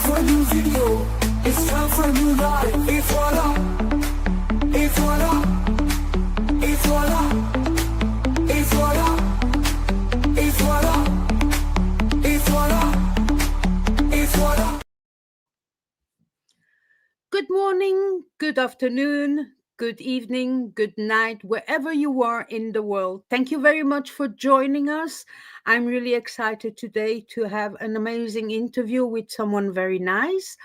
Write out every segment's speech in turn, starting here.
time for a new video. It's time for a new life. Et voilà. Et voilà. Et voilà. Et voilà. Et voilà. Et voilà. Et voilà. Good morning, good afternoon, good evening, good night, wherever you are in the world. Thank you very much for joining us. I'm really excited today to have an amazing interview with someone very nice.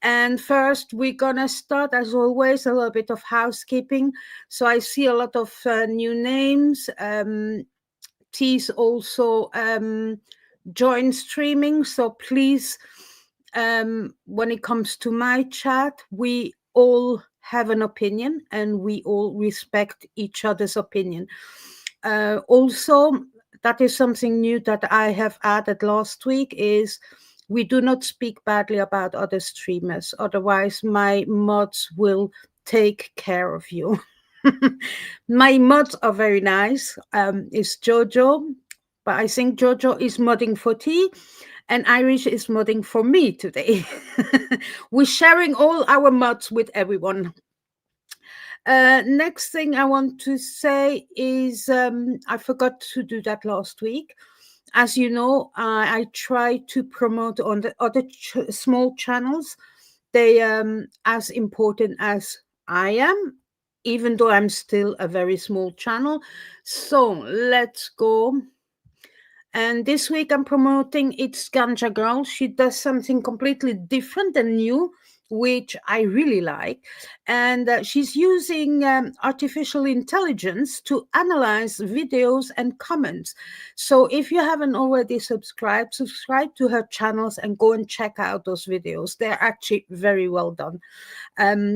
And first, we're going to start, as always, a little bit of housekeeping. So I see a lot of new names. T's also joined streaming. So please, when it comes to my chat, we all have an opinion and we all respect each other's opinion. Also, that is something new that I have added last week is we do not speak badly about other streamers. Otherwise, my mods will take care of you. My mods are very nice. It's Jojo, but I think Jojo is modding for T. And Irish is modding for me today. We're sharing all our mods with everyone. Next thing I want to say is I forgot to do that last week. As you know, I try to promote on the other small channels. They as important as I am, even though I'm still a very small channel. So let's go. And this week I'm promoting It's Ganja Girl. She does something completely different and new, which I really like. And she's using artificial intelligence to analyze videos and comments. So if you haven't already subscribe to her channels and go and check out those videos. They're actually very well done.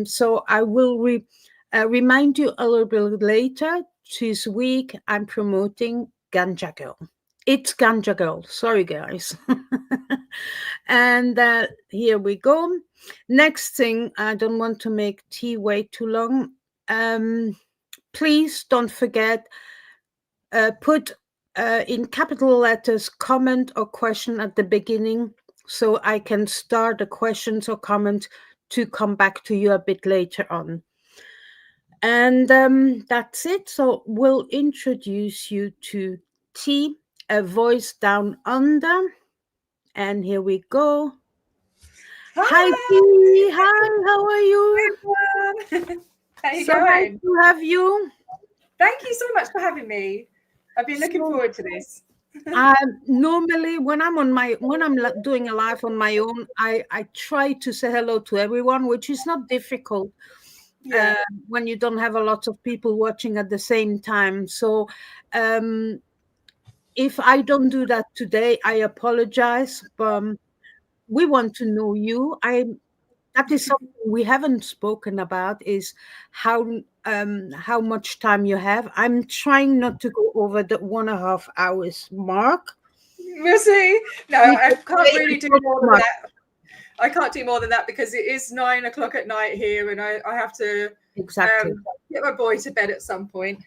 So I will remind you a little bit later. This week I'm promoting Ganja Girl. It's Ganja Girl. Sorry, guys. And here we go. Next thing, I don't want to make tea wait too long. Please don't forget, put in capital letters comment or question at the beginning so I can start the questions or comments to come back to you a bit later on. And that's it. So we'll introduce you to T, a Voice Downunder. And here we go. Hi, T. Hi, how are you? How you So nice going? to have you. Thank you so much for having me. I've been looking forward to this. Normally, when I'm doing a live on my own, I try to say hello to everyone, which is not difficult. Yeah. When you don't have a lot of people watching at the same time. So if I don't do that today, I apologize. But we want to know you. That is something we haven't spoken about, is how much time you have. I'm trying not to go over the 1.5 hours mark. We'll see. No, I can't really do more than much. that. I can't do more than that because it is 9 o'clock at night here, and I have to Exactly. get my boy to bed at some point.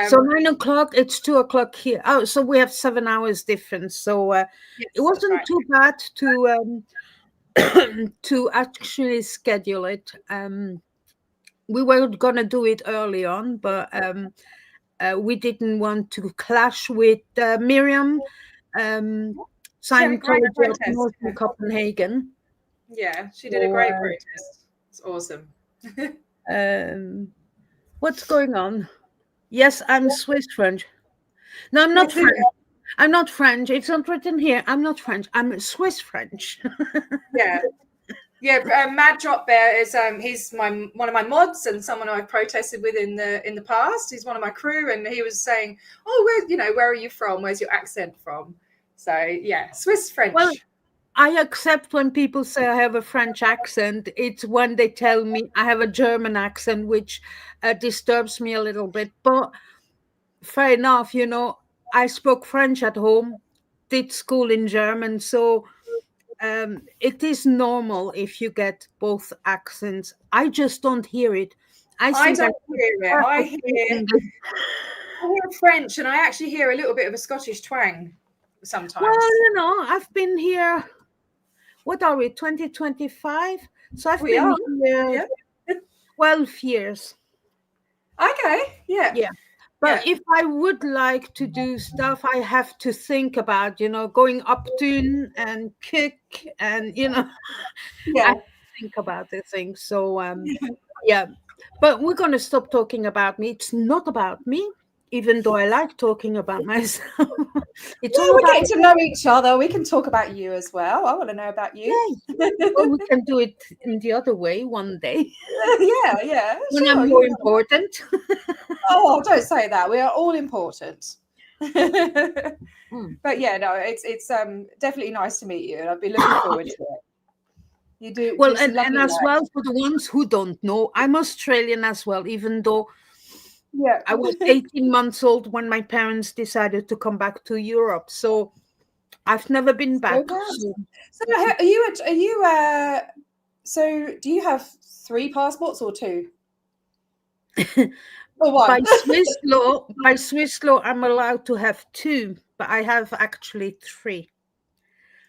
So 9 o'clock, it's 2 o'clock here. Oh, so we have 7 hours difference. So yes, it wasn't right. too bad to to actually schedule it. We were gonna do it early on, but we didn't want to clash with Miriam, Scientology of North Copenhagen. Yeah, she did a great protest. It's awesome. What's going on? Yes, I'm Swiss French. No, I'm not French. I'm not French. It's not written here. I'm not French. I'm Swiss French. Yeah. Mad Drop Bear is he's one of my mods and someone I've protested with in the past. He's one of my crew, and he was saying, "Oh, where are you from? Where's your accent from?" So yeah, Swiss French. Well, I accept when people say I have a French accent. It's when they tell me I have a German accent, which disturbs me a little bit. But fair enough, I spoke French at home, did school in German, so it is normal if you get both accents. I just don't hear it. I don't hear it. I hear French, and I actually hear a little bit of a Scottish twang sometimes. Well, I've been here. what are we, 2025? So I've We been are. here Yeah. 12 years. Okay. Yeah. Yeah. Yeah. But if I would like to do stuff, I have to think about, going up to and kick and, I Yeah. think about the things. So, yeah. But we're going to stop talking about me. It's not about me, even though I like talking about myself. It's Yeah, all we're about getting to know each other. We can talk about you as well. I want to know about you. yeah. Well, we can do it in the other way one day Yeah, when sure. I'm more important. Oh, don't say that. We are all important. Mm. But yeah, no, it's definitely nice to meet you, and I've been looking forward to it. You Well, do some and lovely as work. well, for the ones who don't know, I'm Australian as well, even though Yeah. I was 18 months old when my parents decided to come back to Europe. So I've never been So back. nice. So So so do you have 3 passports or 2? Or 1? by Swiss law, I'm allowed to have two, but I have actually three.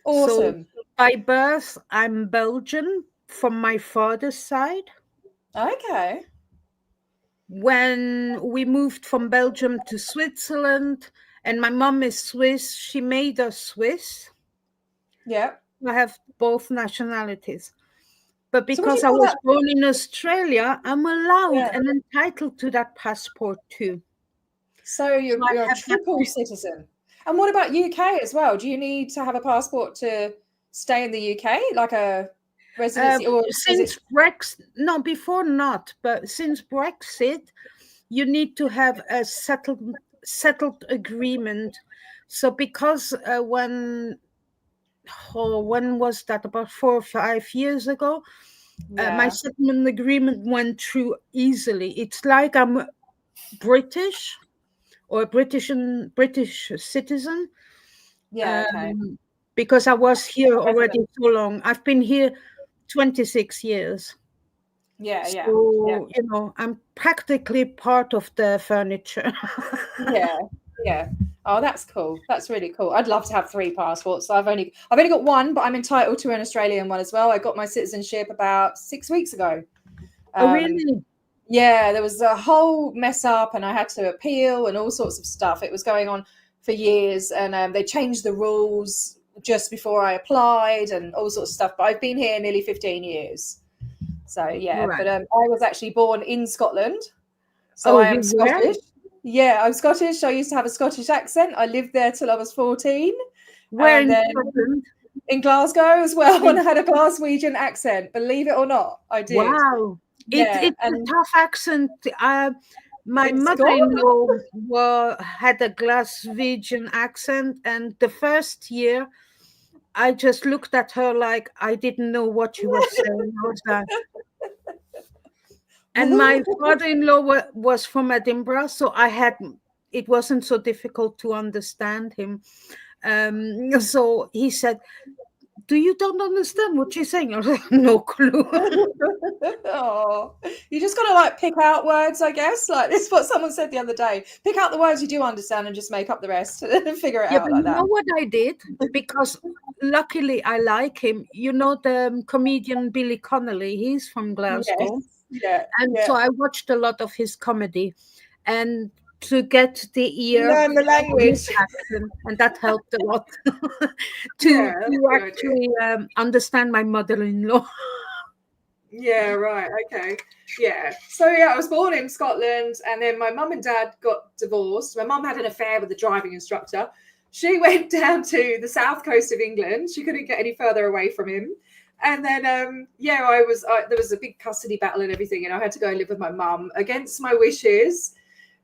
So Awesome. by birth, I'm Belgian from my father's side. Okay. When we moved from Belgium to Switzerland, and my mom is Swiss, she made us Swiss. Yeah. I have both nationalities. But So what do you because I call was that? born in Australia, I'm allowed Yeah. and entitled to that passport too. So So I you're a have that triple too. citizen. And what about UK as well? Do you need to have a passport to stay in the UK, like a residency, or is it? Since Brexit, no, before not, but since Brexit, you need to have a settled agreement. So because when was that? About 4 or 5 years ago, my Yeah. settlement agreement went through easily. It's like I'm British or a British citizen, Yeah. Okay. um, because I was here already Resident. so long. I've been here 26 years. Yeah. Yeah. Yeah. So, I'm practically part of the furniture. Yeah. Yeah. Oh, that's cool. That's really cool. I'd love to have 3 passports. I've only got 1, but I'm entitled to an Australian one as well. I got my citizenship about 6 weeks ago. Oh, Um, really? Yeah, there was a whole mess up, and I had to appeal and all sorts of stuff. It was going on for years, and they changed the rules just before I applied and all sorts of stuff. But I've been here nearly 15 years. So yeah, Right. but I was actually born in Scotland, so Oh, I you am were? Scottish. Yeah, I'm Scottish. I used to have a Scottish accent. I lived there till I was 14, Where and in then Scotland? in Glasgow as well, and In- I had a Glaswegian accent. Believe it or not, I did. Wow. Yeah, It's a and tough accent. My it's gone. mother-in-law had a Glaswegian accent, and the first year I just looked at her like I didn't know what she was saying. I was like, and my father-in-law was from Edinburgh, so it wasn't so difficult to understand him. So he said, "Do you don't understand what she's saying?" I was like, "No clue." Oh, you just got to like pick out words, I guess. Like this is what someone said the other day. Pick out the words you do understand and just make up the rest and figure it Yeah, out but like you that. know what I did? Because luckily I like him. You know the comedian Billy Connolly, he's from Yes. Glasgow. Yeah. And Yeah. so I watched a lot of his comedy, and to get the You ear learn the of his language. accent, and that helped a lot to Yeah, that's to a good idea. actually understand my mother-in-law. Yeah, right. Okay. Yeah. So yeah, I was born in Scotland, and then my mum and dad got divorced. My mum had an affair with the driving instructor. She went down to the south coast of England. She couldn't get any further away from him. And then yeah, there was a big custody battle and everything, and I had to go and live with my mum against my wishes.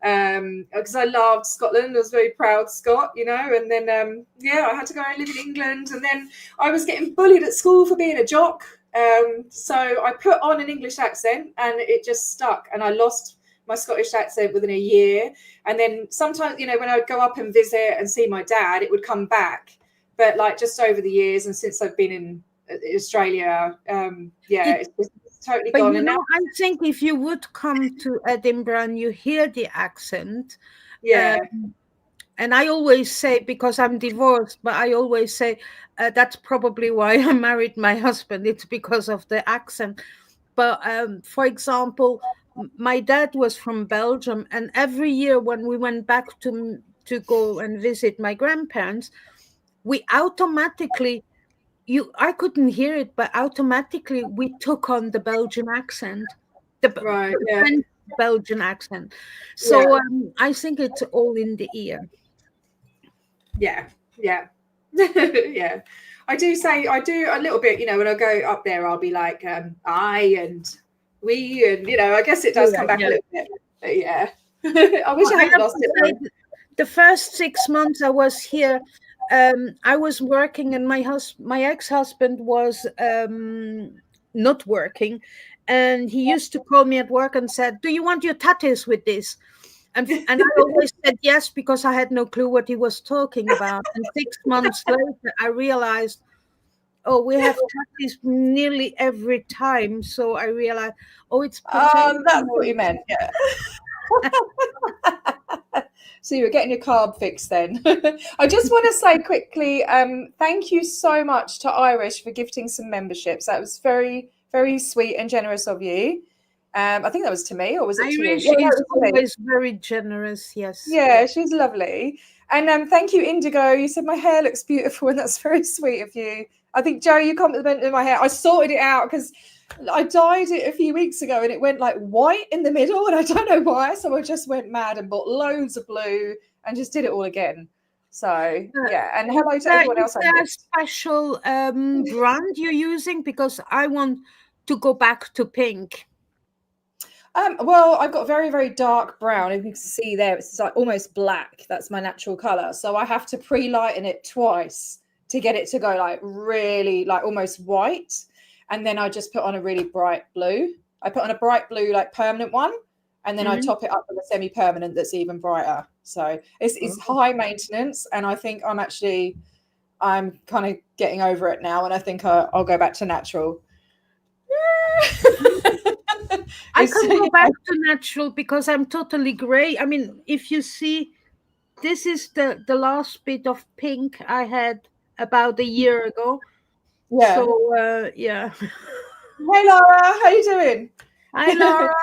Because I loved Scotland. I was very proud Scot, and then yeah, I had to go and live in England, and then I was getting bullied at school for being a jock. So I put on an English accent, and it just stuck, and I lost my Scottish accent within a year. And then sometimes, when I'd go up and visit and see my dad, it would come back. But like just over the years, and since I've been in Australia, yeah, it's totally But gone. And now, I think if you would come to Edinburgh and you hear the accent, yeah, um, And I always say, because I'm divorced, but I always say that's probably why I married my husband. It's because of the accent. But for example, my dad was from Belgium, and every year when we went back to go and visit my grandparents, we automatically, I couldn't hear it, but automatically we took on the Belgian accent, Right. the Yeah. French Belgian accent. Yeah. So I think it's all in the ear. Yeah. Yeah. Yeah. I do a little bit, when I go up there, I'll be like, I and we, and I guess it does come back a little bit. But yeah. I wish I hadn't lost it though. The first 6 months I was here, I was working, and my ex-husband was not working, and he used to call me at work and said, "Do you want your tattoos with this?" And I always said yes, because I had no clue what he was talking about. And 6 months later, I realized, oh, we have tattoos nearly every time. So I realized, oh, it's protection. That's what you meant. Yeah. So you were getting your carb fix then. I just want to say quickly, thank you so much to Irish for gifting some memberships. That was very, very sweet and generous of you. I think that was to me, or was it to you? Irish Yeah, is always very generous. Yes. Yeah, she's lovely. And thank you, Indigo. You said my hair looks beautiful, and that's very sweet of you. I think, Joe, you complimented my hair. I sorted it out because I dyed it a few weeks ago and it went like white in the middle, and I don't know why. So I just went mad and bought loads of blue and just did it all again. So yeah, and hello to everyone else. Is there a special brand you're using? Because I want to go back to pink. Well, I've got very, very dark brown. If you can see there, it's like almost black. That's my natural color. So I have to pre-lighten it twice to get it to go like really like almost white. And then I just put on a really bright blue. I put on a bright blue, like permanent one. And then I top it up with a semi-permanent that's even brighter. So it's high maintenance. And I think I'm kind of getting over it now. And I think I'll go back to natural. I can go back to natural because I'm totally gray. I mean, if you see, this is the last bit of pink I had about a year ago. Yeah. So, yeah. Hey, Laura. How you doing? Hi, Laura.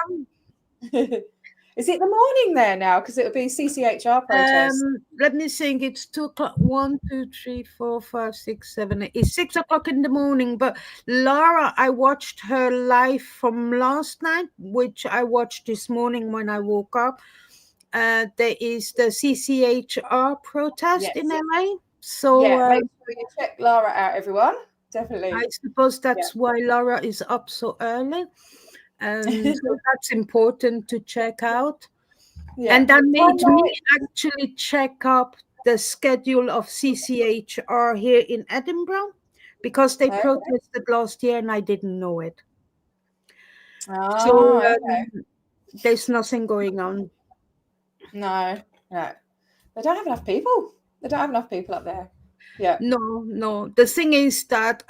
Is it the morning there now? Because it'll be CCHR protest. Let me think. It's 2 o'clock. 1, 2, 3, 4, 5, 6, 7, 8. It's 6 o'clock in the morning. But Laura, I watched her live from last night, which I watched this morning when I woke up. There is the CCHR protest in LA. So make sure you check Laura out, everyone. Definitely. I suppose that's why Laura is up so early. And so that's important to check out. Yeah. And that made me actually check up the schedule of CCHR here in Edinburgh, because they protested last year and I didn't know it. So there's nothing going on. No. They don't have enough people. They don't have enough people up there. Yeah. No. The thing is that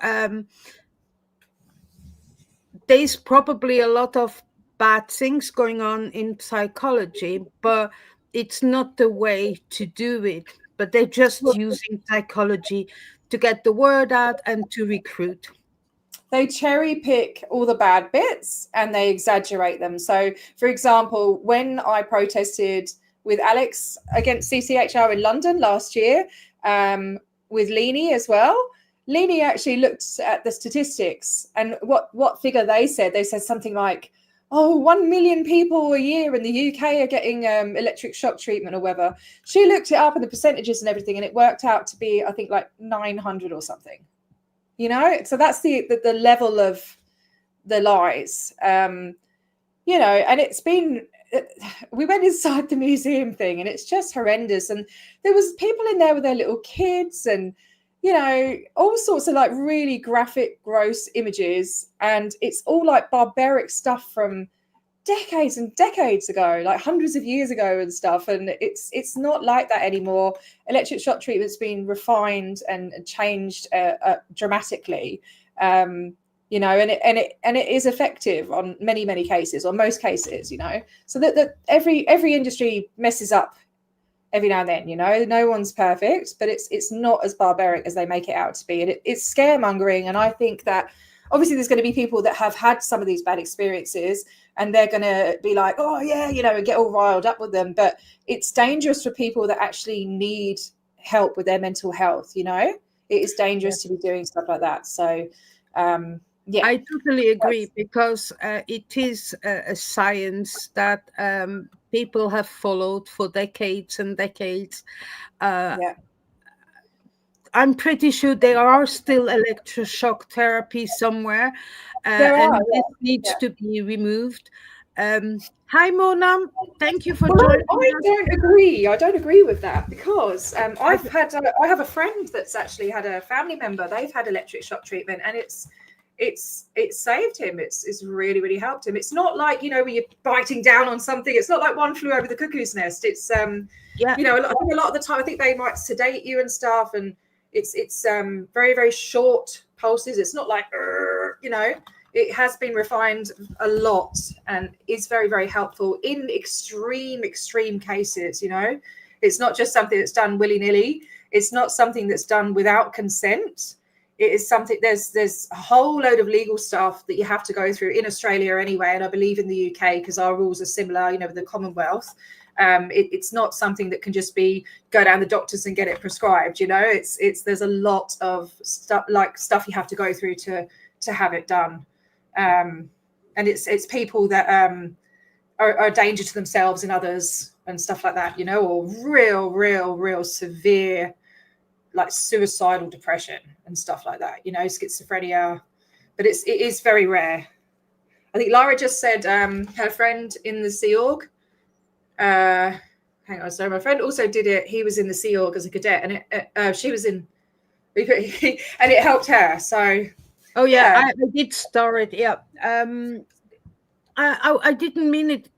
there's probably a lot of bad things going on in psychology, but it's not the way to do it. But they're just using psychology to get the word out and to recruit. They cherry pick all the bad bits and they exaggerate them. So, for example, when I protested with Alex against CCHR in London last year, with Leanie as well, Leanie actually looked at the statistics and what figure they said something like, 1 million people a year in the UK are getting electric shock treatment or whatever. She looked it up and the percentages and everything, and it worked out to be, I think, like 900 or something. So that's the level of the lies. And it's been, we went inside the museum thing and it's just horrendous. And there was people in there with their little kids and, all sorts of like really graphic, gross images. And it's all like barbaric stuff from decades and decades ago, like hundreds of years ago and stuff. And it's not like that anymore. Electric shock treatment's been refined and changed dramatically, and it is effective on many cases, or most cases, so that every industry messes up every now and then, you know. No one's perfect, but it's not as barbaric as they make it out to be. And it's scaremongering. And I think that obviously there's going to be people that have had some of these bad experiences and they're going to be like, oh yeah, you know, and get all riled up with them. But it's dangerous for people that actually need help with their mental health, you know. It is dangerous to be doing stuff like that. So yeah, I totally agree, because it is a science that people have followed for decades and decades. yeah, I'm pretty sure there are still electroshock therapy somewhere, there are. and this needs to be removed. Hi, Mona. Thank you for joining us. I don't agree with that, because I have a friend that's actually had a family member. They've had electric shock treatment, and it's saved him. It's really, really helped him. It's not like, you know, when you're biting down on something. It's not like One Flew Over the Cuckoo's Nest. It's you know, I think a lot of the time I think they might sedate you and stuff, and it's very, very short pulses. It's not like you know. It has been refined a lot and is very, very helpful in extreme cases, you know. It's not just something that's done willy-nilly. It's not something that's done without consent. It is something, there's a whole load of legal stuff that you have to go through in Australia anyway, and I believe in the UK, because our rules are similar, you know, with the Commonwealth. It's not something that can just be go down the doctors and get it prescribed, you know. There's a lot of stuff you have to go through to have it done. And it's people that are a danger to themselves and others and stuff like that, you know, or real severe, like suicidal depression and stuff like that, you know, schizophrenia. But it is very rare. I think Lara just said her friend in the Sea Org. Hang on, sorry, my friend also did it. He was in the Sea Org as a cadet, and she was in, and it helped her. So. Oh yeah, I did start it. Yeah, I didn't mean it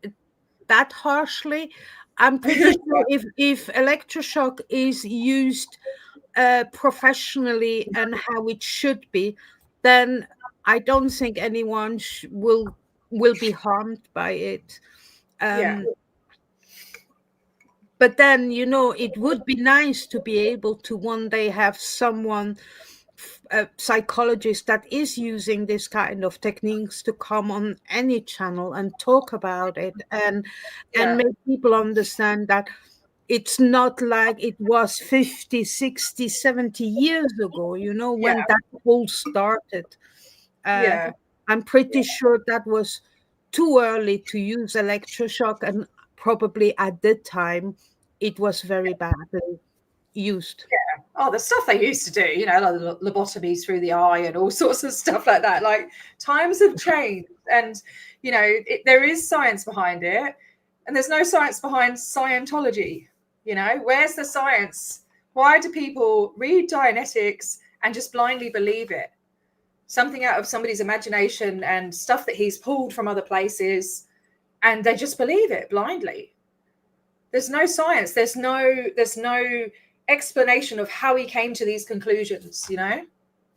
that harshly. I'm pretty sure if electroshock is used professionally and how it should be, then I don't think anyone will be harmed by it. But then, you know, it would be nice to be able to one day have someone, a psychologist that is using this kind of techniques, to come on any channel and talk about it, and make people understand that it's not like it was 50, 60, 70 years ago, you know, when that all started. I'm pretty sure that was too early to use electroshock, and probably at the time it was very badly used. Oh, the stuff they used to do, you know, like lobotomies through the eye and all sorts of stuff like that. Like, times have changed, and, you know, there is science behind it, and there's no science behind Scientology. You know, where's the science? Why do people read Dianetics and just blindly believe it? Something out of somebody's imagination and stuff that he's pulled from other places, and they just believe it blindly. There's no science. There's no explanation of how he came to these conclusions, you know.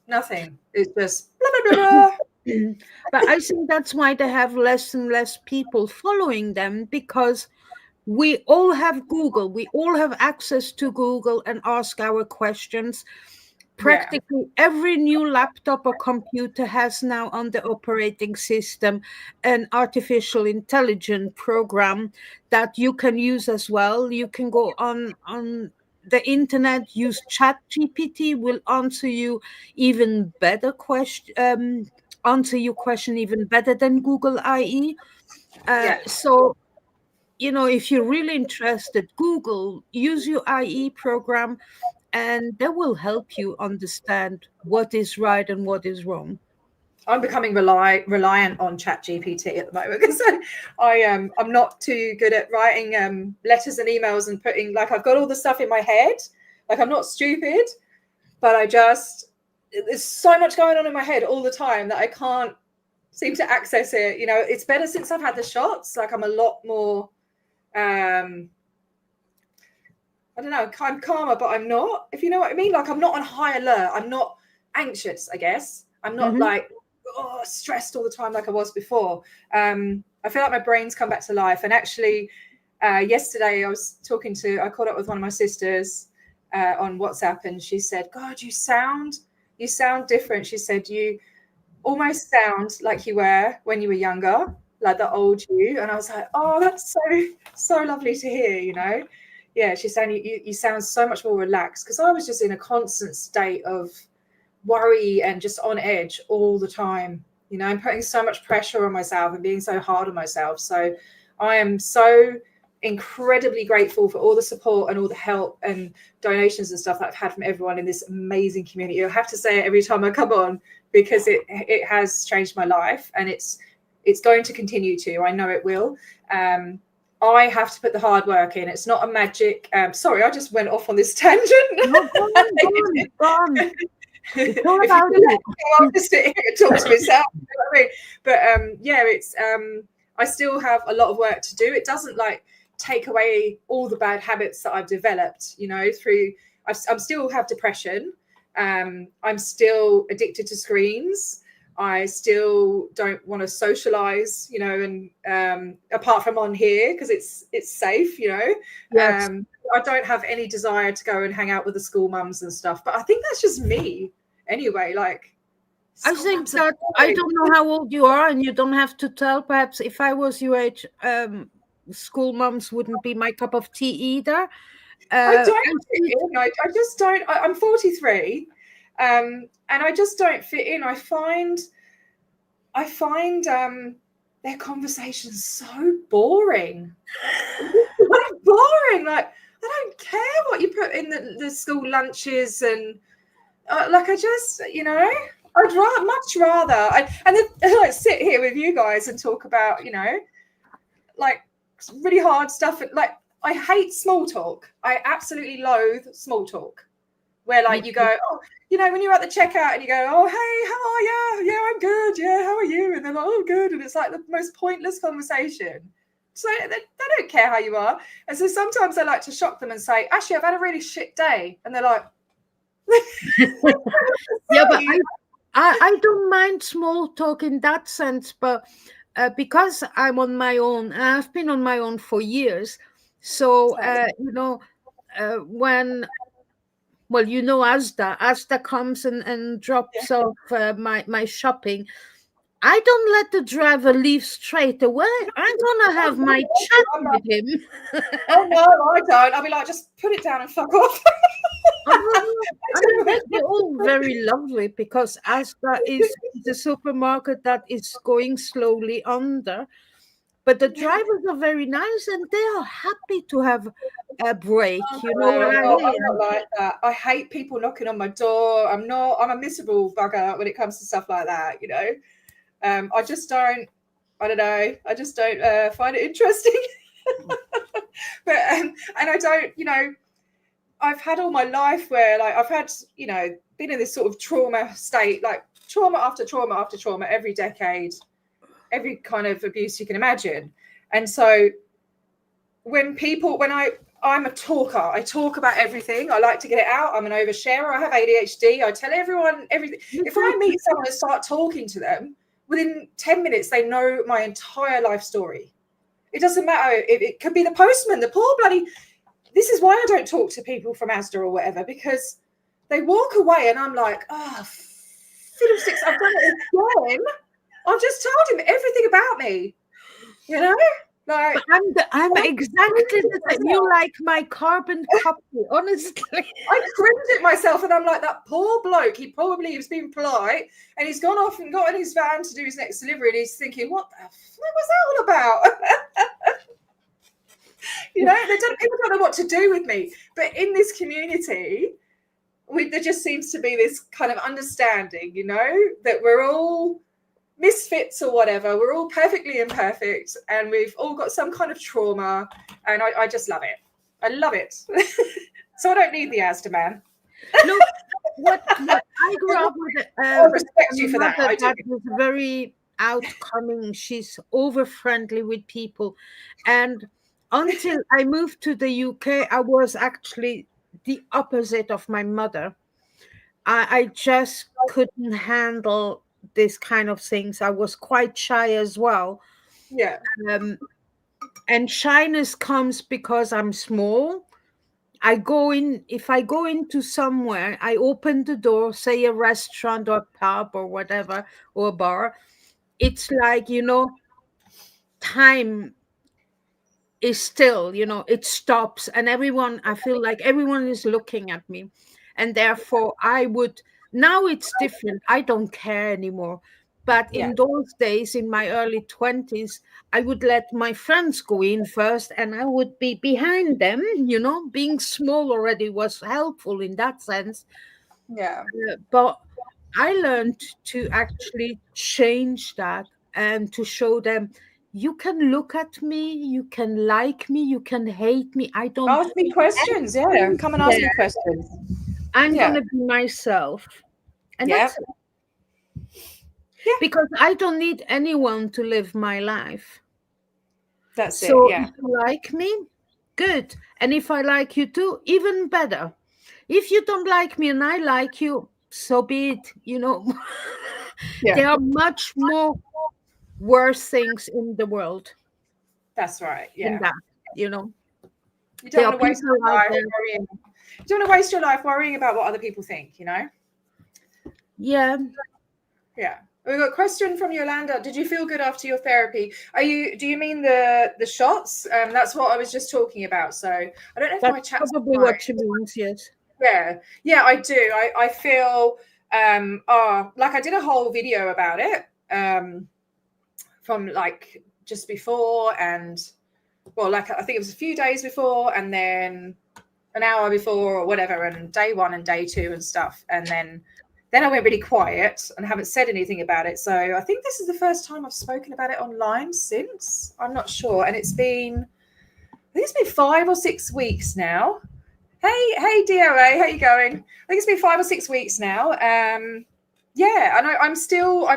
Nothing. It's just blah blah blah, blah. But I think that's why they have less and less people following them, because we all have Google. We all have access to Google and ask our questions. Practically every new laptop or computer has now on the operating system an artificial intelligence program that you can use as well. You can go on the internet, use ChatGPT, will answer you even better answer your question even better than Google IE. So, you know, if you're really interested, Google, use your IE program, and that will help you understand what is right and what is wrong. I'm becoming reliant on ChatGPT at the moment, because I'm not too good at writing letters and emails and putting, like, I've got all the stuff in my head. Like, I'm not stupid, but there's so much going on in my head all the time that I can't seem to access it. You know, it's better since I've had the shots. Like, I'm a lot more, I don't know, I'm calmer, but I'm not, if you know what I mean. Like, I'm not on high alert. I'm not anxious, I guess. I'm not like stressed all the time like I was before. I feel like my brain's come back to life. And actually, yesterday I caught up with one of my sisters on WhatsApp, and she said, God, you sound different. She said, you almost sound like you were when you were younger, like the old you. And I was like, oh, that's so lovely to hear, you know. Yeah, she's saying you sound so much more relaxed, because I was just in a constant state of worry and just on edge all the time. You know, I'm putting so much pressure on myself and being so hard on myself. So I am so incredibly grateful for all the support and all the help and donations and stuff that I've had from everyone in this amazing community. I have to say it every time I come on, because it has changed my life, and it's going to continue to. I know it will. I have to put the hard work in. It's not a magic. Sorry, I just went off on this tangent. No, go on. It's all If about you I'll just sit here and talk to myself. You know what I mean? But yeah, it's I still have a lot of work to do. It doesn't like take away all the bad habits that I've developed, you know, I still have depression. I'm still addicted to screens. I still don't want to socialize, you know, and apart from on here, because it's safe, you know. Yes. I don't have any desire to go and hang out with the school mums and stuff, but I think that's just me anyway. Like, I think that I don't know how old you are, and you don't have to tell. Perhaps if I was your age, school mums wouldn't be my cup of tea either. I just don't. I'm 43, and I just don't fit in. I find their conversations so boring. Like boring. Like, I don't care what you put in the school lunches, and like, I just, you know, I'd much rather and then like sit here with you guys and talk about, you know, like really hard stuff. Like, I hate small talk. I absolutely loathe small talk, where like you go, oh, you know, when you're at the checkout and you go, oh, hey, how are you? Yeah, I'm good. Yeah, how are you? And they're like, oh, good. And it's like the most pointless conversation. So they don't care how you are. And so sometimes I like to shock them and say, actually, I've had a really shit day. And they're like, yeah, but I don't mind small talk in that sense, but because I'm on my own, and I've been on my own for years. So, you know, when, well, you know, Asda comes and drops off my shopping, I don't let the driver leave straight away. I'm gonna have my chat with him. Oh no, I don't. I'll be like, just put it down and fuck off. I mean, they're all very lovely, because Asda is the supermarket that is going slowly under. But the drivers are very nice, and they are happy to have a break. You know what I mean? I'm not like that. I hate people knocking on my door. I'm a miserable bugger when it comes to stuff like that, you know. I just don't. I don't know. I just don't find it interesting. But and I don't. You know, I've had all my life where, like, I've had, you know, been in this sort of trauma state, like trauma after trauma after trauma, every decade, every kind of abuse you can imagine. And so when I'm a talker, I talk about everything. I like to get it out. I'm an oversharer. I have ADHD. I tell everyone everything. If I meet someone and start talking to them, within 10 minutes, they know my entire life story. It doesn't matter. It could be the postman, the poor bloody... This is why I don't talk to people from Asda or whatever, because they walk away and I'm like, oh, fiddlesticks, I've done it again. I've just told him everything about me, you know? Like, I'm exactly the same. You like my carbon copy, honestly. I cringed at myself, and I'm like, that poor bloke, he was being polite, and he's gone off and got in his van to do his next delivery, and he's thinking, what the fuck was that all about? You know, people don't know what to do with me. But in this community, there just seems to be this kind of understanding, you know, that we're all misfits or whatever. We're all perfectly imperfect, and we've all got some kind of trauma, and I just love it. I love it. So I don't need the Asda man. No, what I grew up with, I respect you for that. That was very outcoming. She's over friendly with people, and until I moved to the UK, I was actually the opposite of my mother. I just couldn't handle this kind of things. I was quite shy as well. Yeah. And shyness comes because I'm small. If I go into somewhere, I open the door, say a restaurant or pub or whatever, or a bar. It's like, time is still, it stops, and I feel like everyone is looking at me. And therefore, now it's different. I don't care anymore. But Yeah. in those days, in my early 20s, I would let my friends go in first and I would be behind them. Being small already was helpful in that sense. Yeah. But I learned to actually change that and to show them, you can look at me, you can like me, you can hate me. I don't Ask me questions. Yeah. Come and ask me care. questions. I'm Yeah. gonna be myself. And Yeah. that's it. Yeah. Because I don't need anyone to live my life. That's it. So Yeah. if you like me, good. And if I like you too, even better. If you don't like me and I like you, so be it. Yeah. There are much more worse things in the world That's right. than Yeah. that. You know, You don't there want are to waste people your out life there. worrying. You don't want to waste your life worrying about what other people think, Yeah. Yeah. We've got a question from Yolanda. Did you feel good after your therapy? Do you mean the shots? That's what I was just talking about. So I don't know if my That's chat's probably right. what she means. Yes. Yeah. Yeah, I do. I feel like I did a whole video about it from like just before, and well, like I think it was a few days before and then an hour before or whatever, and day 1 and day 2 and stuff. And then I went really quiet and haven't said anything about it. So I think this is the first time I've spoken about it online since. I'm not sure. And I think it's been 5 or 6 weeks now. Hey, DOA, how you going? I think it's been 5 or 6 weeks now. Yeah, and I'm still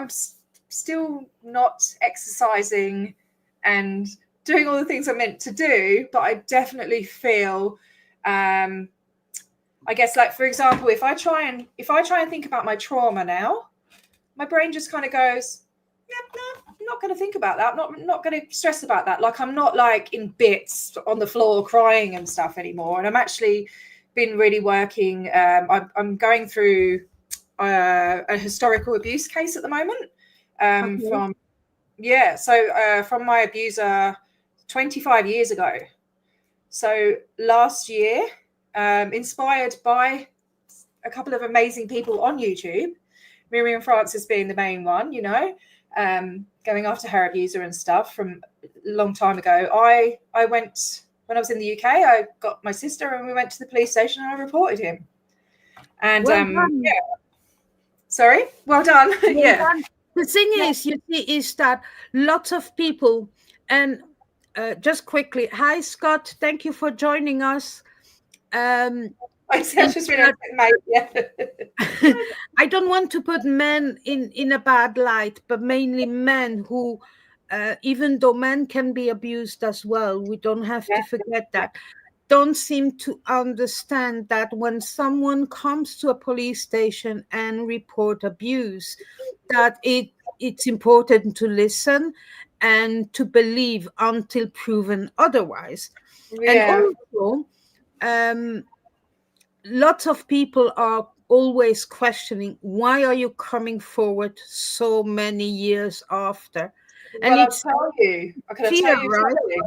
not exercising and doing all the things I'm meant to do, but I definitely feel I guess, like, for example, if I try and think about my trauma now, my brain just kind of goes, yeah, no, I'm not going to think about that. I'm not going to stress about that. Like, I'm not like in bits on the floor crying and stuff anymore. And I'm actually been really working. I'm going through a historical abuse case at the moment. From my abuser 25 years ago. So last year, inspired by a couple of amazing people on YouTube, Miriam Francis being the main one, going after her abuser and stuff from a long time ago. I went, when I was in the UK, I got my sister and we went to the police station and I reported him. And Well done. Sorry, well done. Well done. The thing is, you see, is that lots of people, and just quickly, hi Scott, thank you for joining us. I just realized, mate. Yeah. I don't want to put men in a bad light, but mainly men who, even though men can be abused as well, we don't have to forget that, don't seem to understand that when someone comes to a police station and report abuse, that it's important to listen and to believe until proven otherwise. And also, lots of people are always questioning, why are you coming forward so many years after? And Well, it's I'll tell you. I can fear, tell you right? something.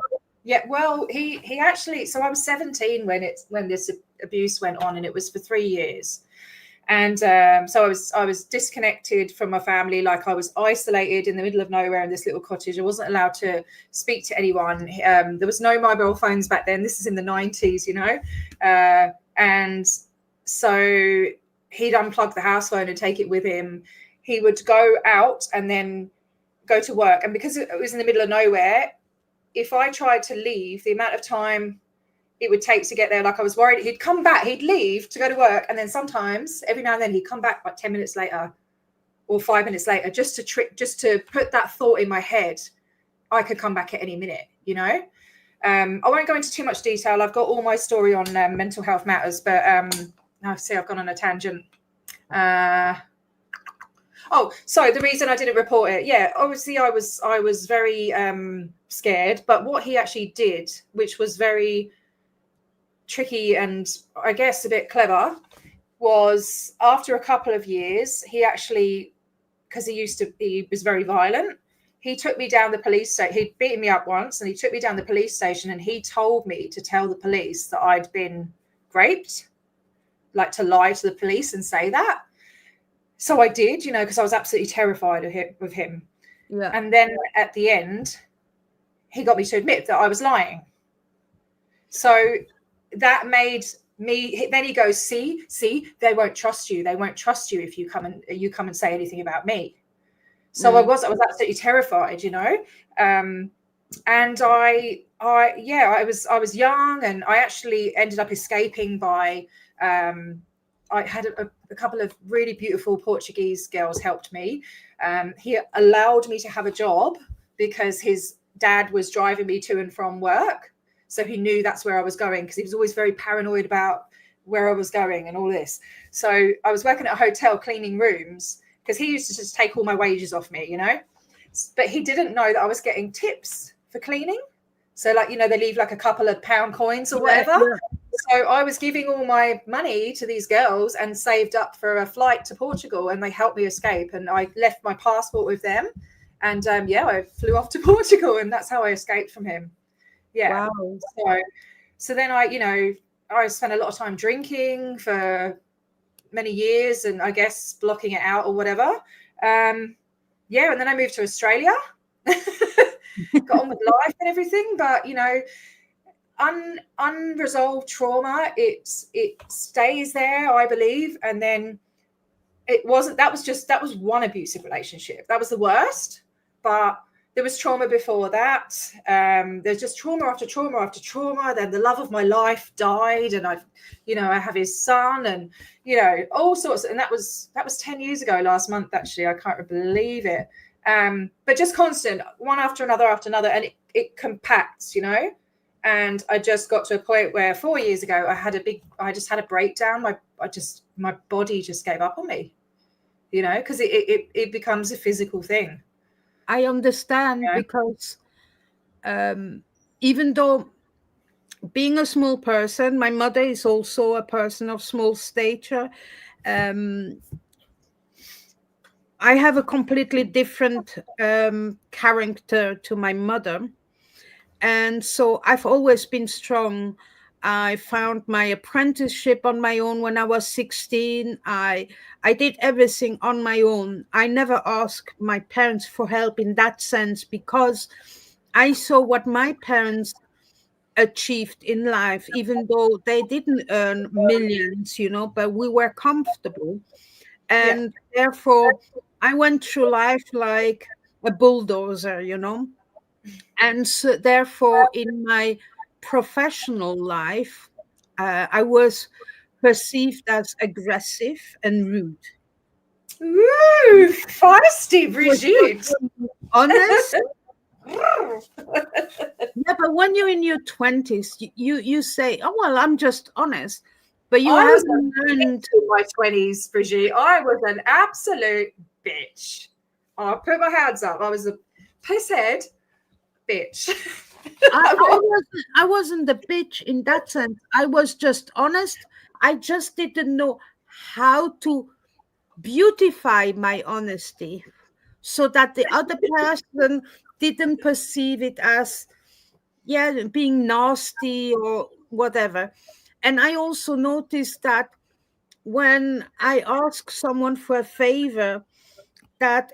Yeah, well, he actually. So I was 17 when this abuse went on, and it was for 3 years. And so I was disconnected from my family, like I was isolated in the middle of nowhere in this little cottage. I wasn't allowed to speak to anyone. There was no mobile phones back then. This is in the 90s, and so he'd unplug the house phone and take it with him. He would go out and then go to work. And because it was in the middle of nowhere, if I tried to leave, the amount of time it would take to get there, like I was worried, he'd come back, he'd leave to go to work. And then sometimes every now and then he'd come back like 10 minutes later or 5 minutes later, just to put that thought in my head. I could come back at any minute, I won't go into too much detail. I've got all my story on Mental Health Matters, but I see I've gone on a tangent. Oh, sorry. The reason I didn't report it, yeah, obviously I was very scared. But what he actually did, which was very tricky and I guess a bit clever, was after a couple of years, he actually, because he was very violent. He took me down the police station. He'd beaten me up once, and he took me down the police station, and he told me to tell the police that I'd been raped, like to lie to the police and say that. So I did, because I was absolutely terrified of him. Yeah. And then at the end, he got me to admit that I was lying. So that made me. Then he goes, "See, they won't trust you. They won't trust you if you come and say anything about me." So I was absolutely terrified, and I was young, and I actually ended up escaping by. I had a couple of really beautiful Portuguese girls helped me. He allowed me to have a job because his dad was driving me to and from work. So he knew that's where I was going, because he was always very paranoid about where I was going and all this. So I was working at a hotel cleaning rooms, because he used to just take all my wages off me, But he didn't know that I was getting tips for cleaning. So they leave like a couple of pound coins or whatever. Yeah. So I was giving all my money to these girls and saved up for a flight to Portugal, and they helped me escape. And I left my passport with them. And I flew off to Portugal, and that's how I escaped from him. Yeah. Wow. So then I spent a lot of time drinking for many years, and I guess blocking it out or whatever. And then I moved to Australia. Got on with life and everything, but unresolved trauma, it stays there, I believe. And then that was one abusive relationship. That was the worst, but there was trauma before that. There's just trauma after trauma after trauma. Then the love of my life died, and I have his son, and all sorts. And that was 10 years ago last month, actually. I can't believe it. But just constant, one after another, and it compacts, And I just got to a point where 4 years ago I just had a breakdown. My body just gave up on me, because it becomes a physical thing. I understand, because even though being a small person, my mother is also a person of small stature. I have a completely different character to my mother. And so I've always been strong. I found my apprenticeship on my own when I was 16. I did everything on my own. I never asked my parents for help in that sense, because I saw what my parents achieved in life, even though they didn't earn millions, but we were comfortable. And therefore, I went through life like a bulldozer, And so therefore, in my professional life, I was perceived as aggressive and rude. Ooh, feisty, Brigitte. Honest. Yeah, but when you're in your 20s, you say, "Oh well, I'm just honest." But you haven't learned. In my 20s, Brigitte, I was an absolute bitch. I'll put my hands up. I was a pisshead bitch. I wasn't the bitch in that sense. I was just honest. I just didn't know how to beautify my honesty so that the other person didn't perceive it as being nasty or whatever. And I also noticed that when I ask someone for a favor, that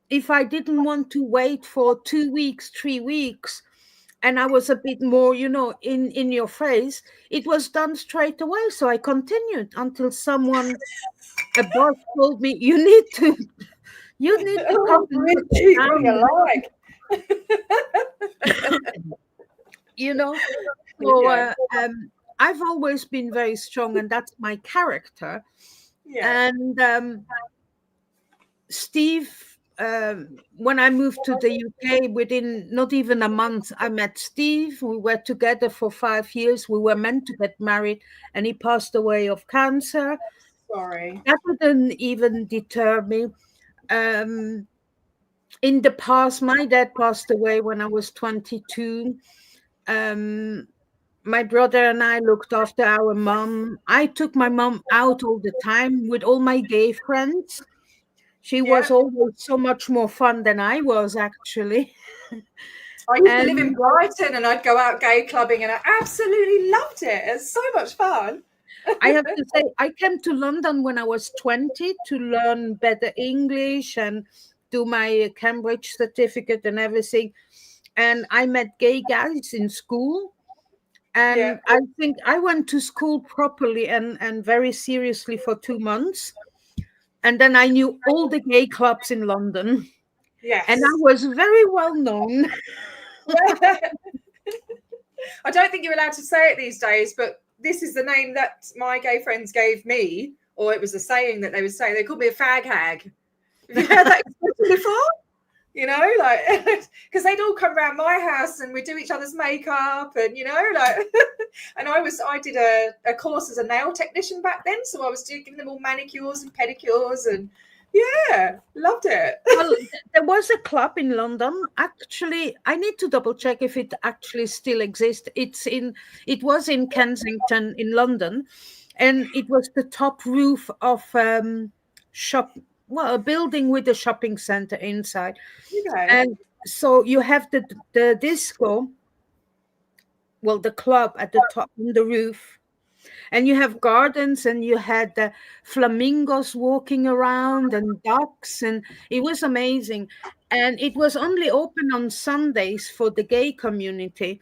if I didn't want to wait for 2 weeks, 3 weeks, and I was a bit more, in your face, it was done straight away. So I continued until someone, a boss, told me, you need to come So I've always been very strong, and that's my character. And Steve, when I moved to the UK, within not even a month, I met Steve. We were together for 5 years. We were meant to get married, and he passed away of cancer. Sorry. That didn't even deter me. in the past, my dad passed away when I was 22. My brother and I looked after our mom. I took my mom out all the time with all my gay friends. She was Yeah. always so much more fun than I was, actually. I used to live in And Brighton and I'd go out gay clubbing and I absolutely loved it. It's so much fun. I have to say, I came to London when I was 20 to learn better English and do my Cambridge certificate and everything. And I met gay guys in school. Yeah. And I think I went to school properly and very seriously for 2 months. And then I knew all the gay clubs in London. And I Yes. was very well known. I don't think you're allowed to say it these days, but this is the name that my gay friends gave me, or it was a saying that they would say. They called me a fag hag. Have you heard that expression before? You know, like, because they'd all come around my house and we'd do each other's makeup and, you know, like, and I did a course as a nail technician back then. So I was giving them all manicures and pedicures and yeah, loved it. Well, there was a club in London. Actually, I need to double check if it actually still exists. It was in Kensington in London, and it was the top roof of a building with a shopping center inside. Okay. And so you have the disco, well, the club at the top on the roof. And you have gardens and you had flamingos walking around and ducks, and it was amazing. And it was only open on Sundays for the gay community,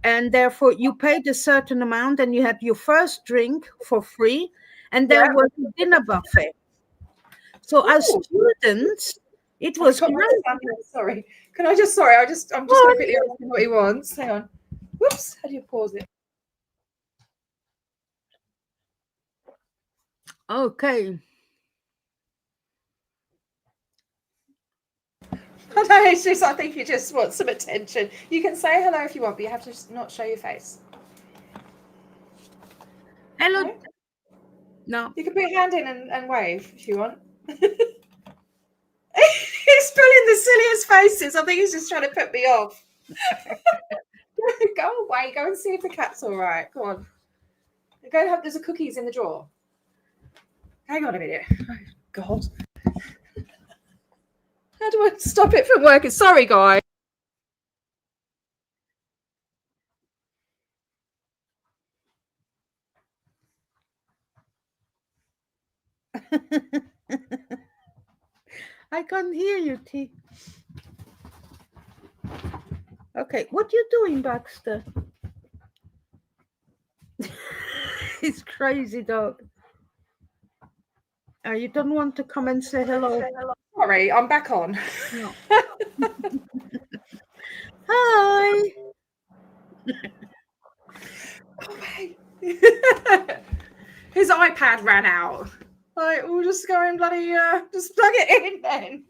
and therefore you paid a certain amount and you had your first drink for free, and there Yeah. was a dinner buffet. So as Ooh. students, it was Got my great. son here, sorry. I'm just going to quickly ask him what he wants. Hang on. Whoops. How do you pause it? Okay. I know, it's just, I think you just want some attention. You can say hello if you want, but you have to just not show your face. Hello. No? No. You can put your hand in and wave if you want. He's pulling the silliest faces. I think he's just trying to put me off. Go away. Go and see if the cat's all right. Go on. Go and have. There's a cookies in the drawer. Hang on a minute. Oh, God. How do I stop it from working? Sorry, guys. I can't hear you, T. Okay, what you doing, Baxter? It's crazy, dog. You don't want to come and say hello? Sorry, I'm back on. No. Hi. His iPad ran out. Like, we'll just go and bloody just plug it in then.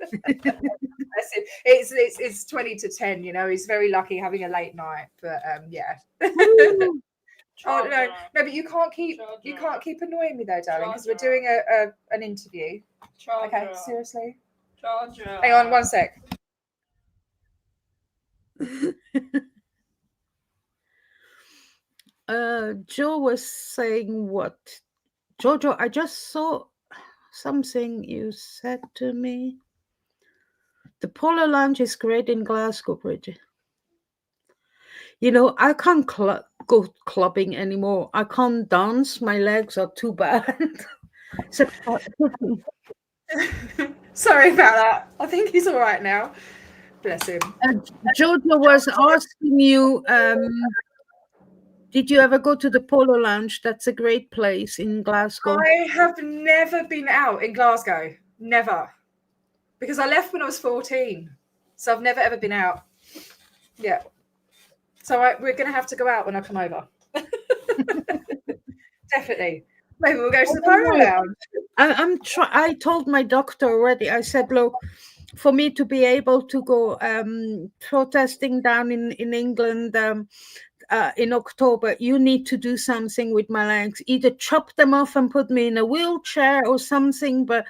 It's 20 to 10, you know. He's very lucky having a late night, but yeah. Oh no, but you can't keep annoying me though, darling, because we're doing an interview. Okay, seriously. Hang on 1 sec. Joe was saying what? Jojo, I just saw something you said to me. The Polar Lounge is great in Glasgow, Brigitte. You know, I can't go clubbing anymore. I can't dance. My legs are too bad. Sorry about that. I think he's all right now. Bless him. Jojo was asking you, did you ever go to the Polo Lounge? That's a great place in Glasgow. I have never been out in Glasgow. Never. Because I left when I was 14. So I've never ever been out. Yeah. So we're going to have to go out when I come over. Definitely. Maybe we'll go to the Polo Lounge. I told my doctor already. I said, look, for me to be able to go protesting down in England in October, you need to do something with my legs. Either chop them off and put me in a wheelchair or something. But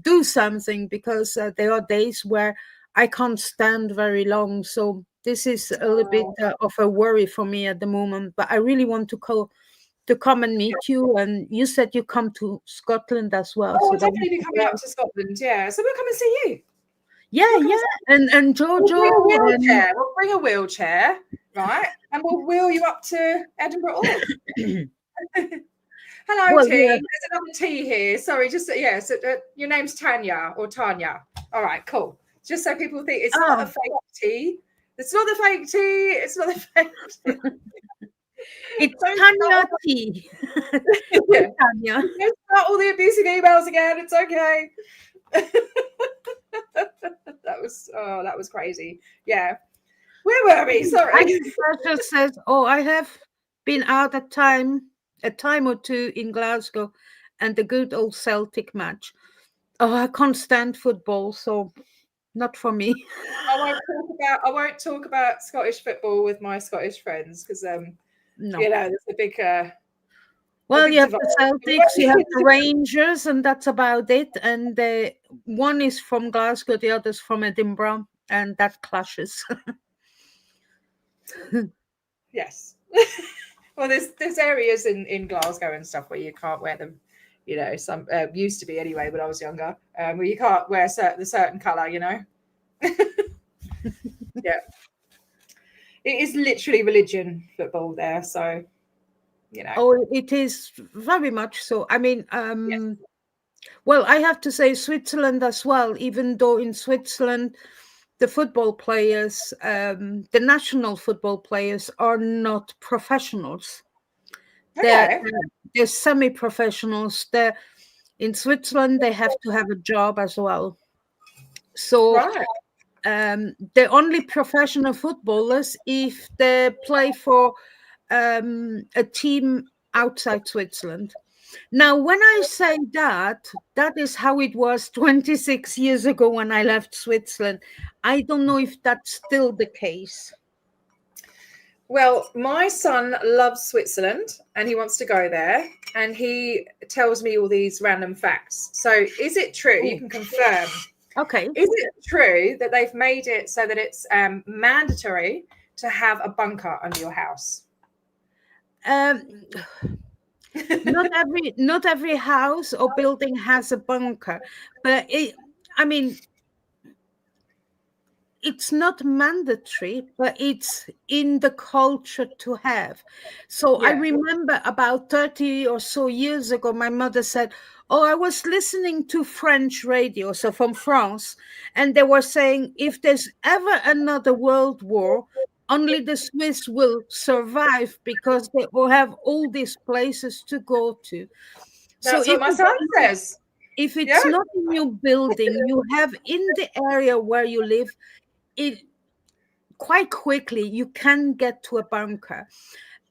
do something, because there are days where I can't stand very long. So this is a little bit of a worry for me at the moment. But I really want to come and meet you. And you said you come to Scotland as well. Oh, So we'll that definitely be coming up to Scotland. Yeah, so we'll come and see you. yeah, We'll come yeah, and We'll Jojo bring a and wheelchair. We'll bring a wheelchair, right? And we'll wheel you up to Edinburgh Org. Hello, well, T. yeah. There's another T here. Sorry, just yeah. So, your name's Tanya or Tanya. All right, cool. Just so people think it's not a fake T. It's not the fake T. It's not the fake T. It's Tanya T. Yeah. Tanya. It's not all the abusing emails again. It's okay. that was crazy. Yeah. Where were we? Sorry. Just says, "Oh, I have been out a time or two in Glasgow, and the good old Celtic match. Oh, I can't stand football, so not for me." I won't talk about Scottish football with my Scottish friends because No. you know there's a big Well, big you have divide. the Celtics, you have the Rangers, and that's about it. And one is from Glasgow, the other's from Edinburgh, and that clashes. Yes. Well, there's areas in Glasgow and stuff where you can't wear them. You know, some used to be anyway when I was younger, where you can't wear the certain colour. You know. Yeah. It is literally religion football there, so you know. Oh, it is very much so. I mean, Yes. well, I have to say Switzerland as well, even though in Switzerland, the football players, the national football players are not professionals. Okay. They're semi-professionals. In Switzerland, they have to have a job as well. So Right. they're only professional footballers if they play for a team outside Switzerland. Now, when I say that, that is how it was 26 years ago when I left Switzerland. I don't know if that's still the case. Well, my son loves Switzerland and he wants to go there, and he tells me all these random facts. So, is it true? You can confirm. Okay. Is it true that they've made it so that it's mandatory to have a bunker under your house? Not every house or building has a bunker, but I mean, it's not mandatory, but it's in the culture to have. So I Yeah. remember about 30 or so years ago, my mother said, "Oh, I was listening to French radio, so from France, and they were saying if there's ever another world war, only the Swiss will survive because they will have all these places to go to." So That's what my son says. if it's Yeah. not a new building, you have in the area where you live, it quite quickly you can get to a bunker.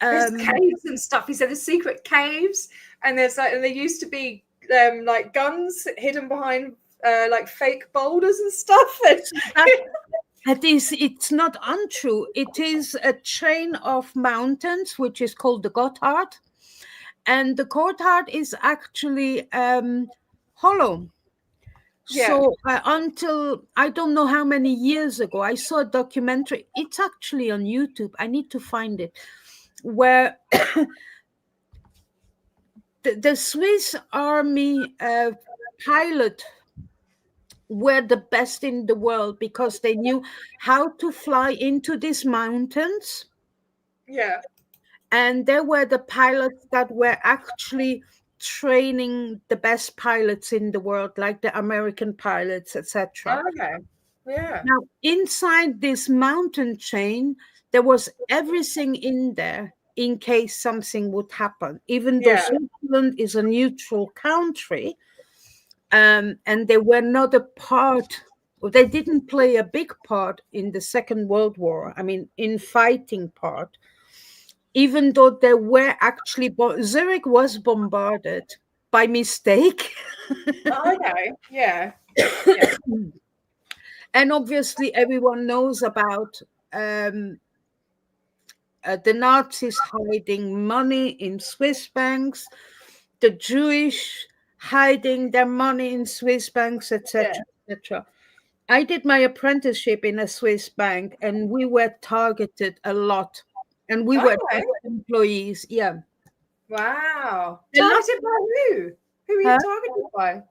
There's caves and stuff. He said there's secret caves, and there's and there used to be like guns hidden behind like fake boulders and stuff. It's not untrue. It is a chain of mountains which is called the Gotthard, and the Gotthard is actually hollow. Yeah. So until I don't know how many years ago, I saw a documentary. It's actually on YouTube. I need to find it, where the Swiss Army pilot were the best in the world because they knew how to fly into these mountains. Yeah. And they were the pilots that were actually training the best pilots in the world, like the American pilots, etc. Okay. Yeah. Now, inside this mountain chain, there was everything in there in case something would happen, even though Switzerland is a neutral country, and they were not a part, or they didn't play a big part in the Second World War. I mean, in fighting part, even though they were actually, Zurich was bombarded by mistake. Okay. Yeah. And obviously, everyone knows about the Nazis hiding money in Swiss banks, the Jewish hiding their money in Swiss banks, etc., etc. I did my apprenticeship in a Swiss bank, and we were targeted a lot, and we were Okay. employees. Yeah, Wow. a lot. Targeted by who? Who were you Huh? targeted by?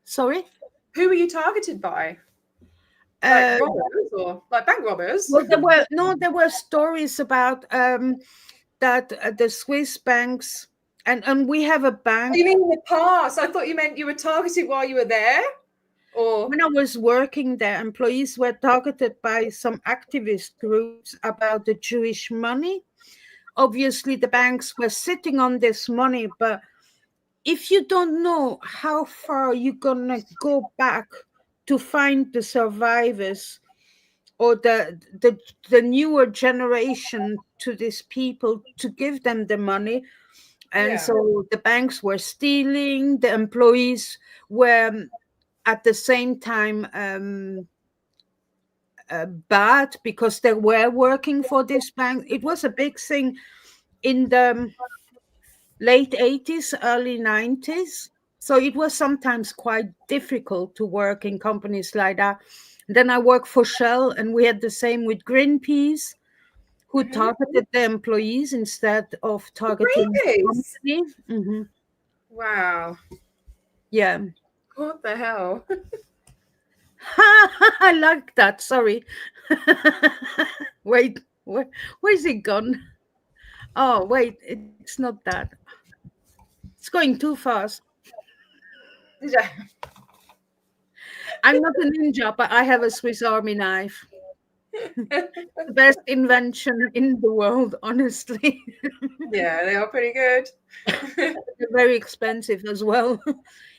Sorry. Who were you targeted by? Like Uh, robbers or like bank robbers? well, there were stories about that the Swiss banks, and we have a bank. You mean in the past? I thought you meant you were targeted while you were there. Or When I was working there, employees were targeted by some activist groups about the Jewish money. Obviously, the banks were sitting on this money, but if you don't know how far you're gonna go back to find the survivors or the newer generation to these people to give them the money, and so the banks were stealing, the employees were at the same time bad because they were working for this bank. It was a big thing in the late 80s, early 90s. So it was sometimes quite difficult to work in companies like that. Then I worked for Shell, and we had the same with Greenpeace, who targeted the employees instead of targeting the Greenpeace. company. Mhm. Wow. Yeah. What the hell? I like that. Sorry. Wait, where's it gone? Oh, wait, it's not that. It's going too fast. I'm not a ninja, but I have a Swiss Army knife. The best invention in the world, honestly. Yeah, they are pretty good. They're very expensive as well.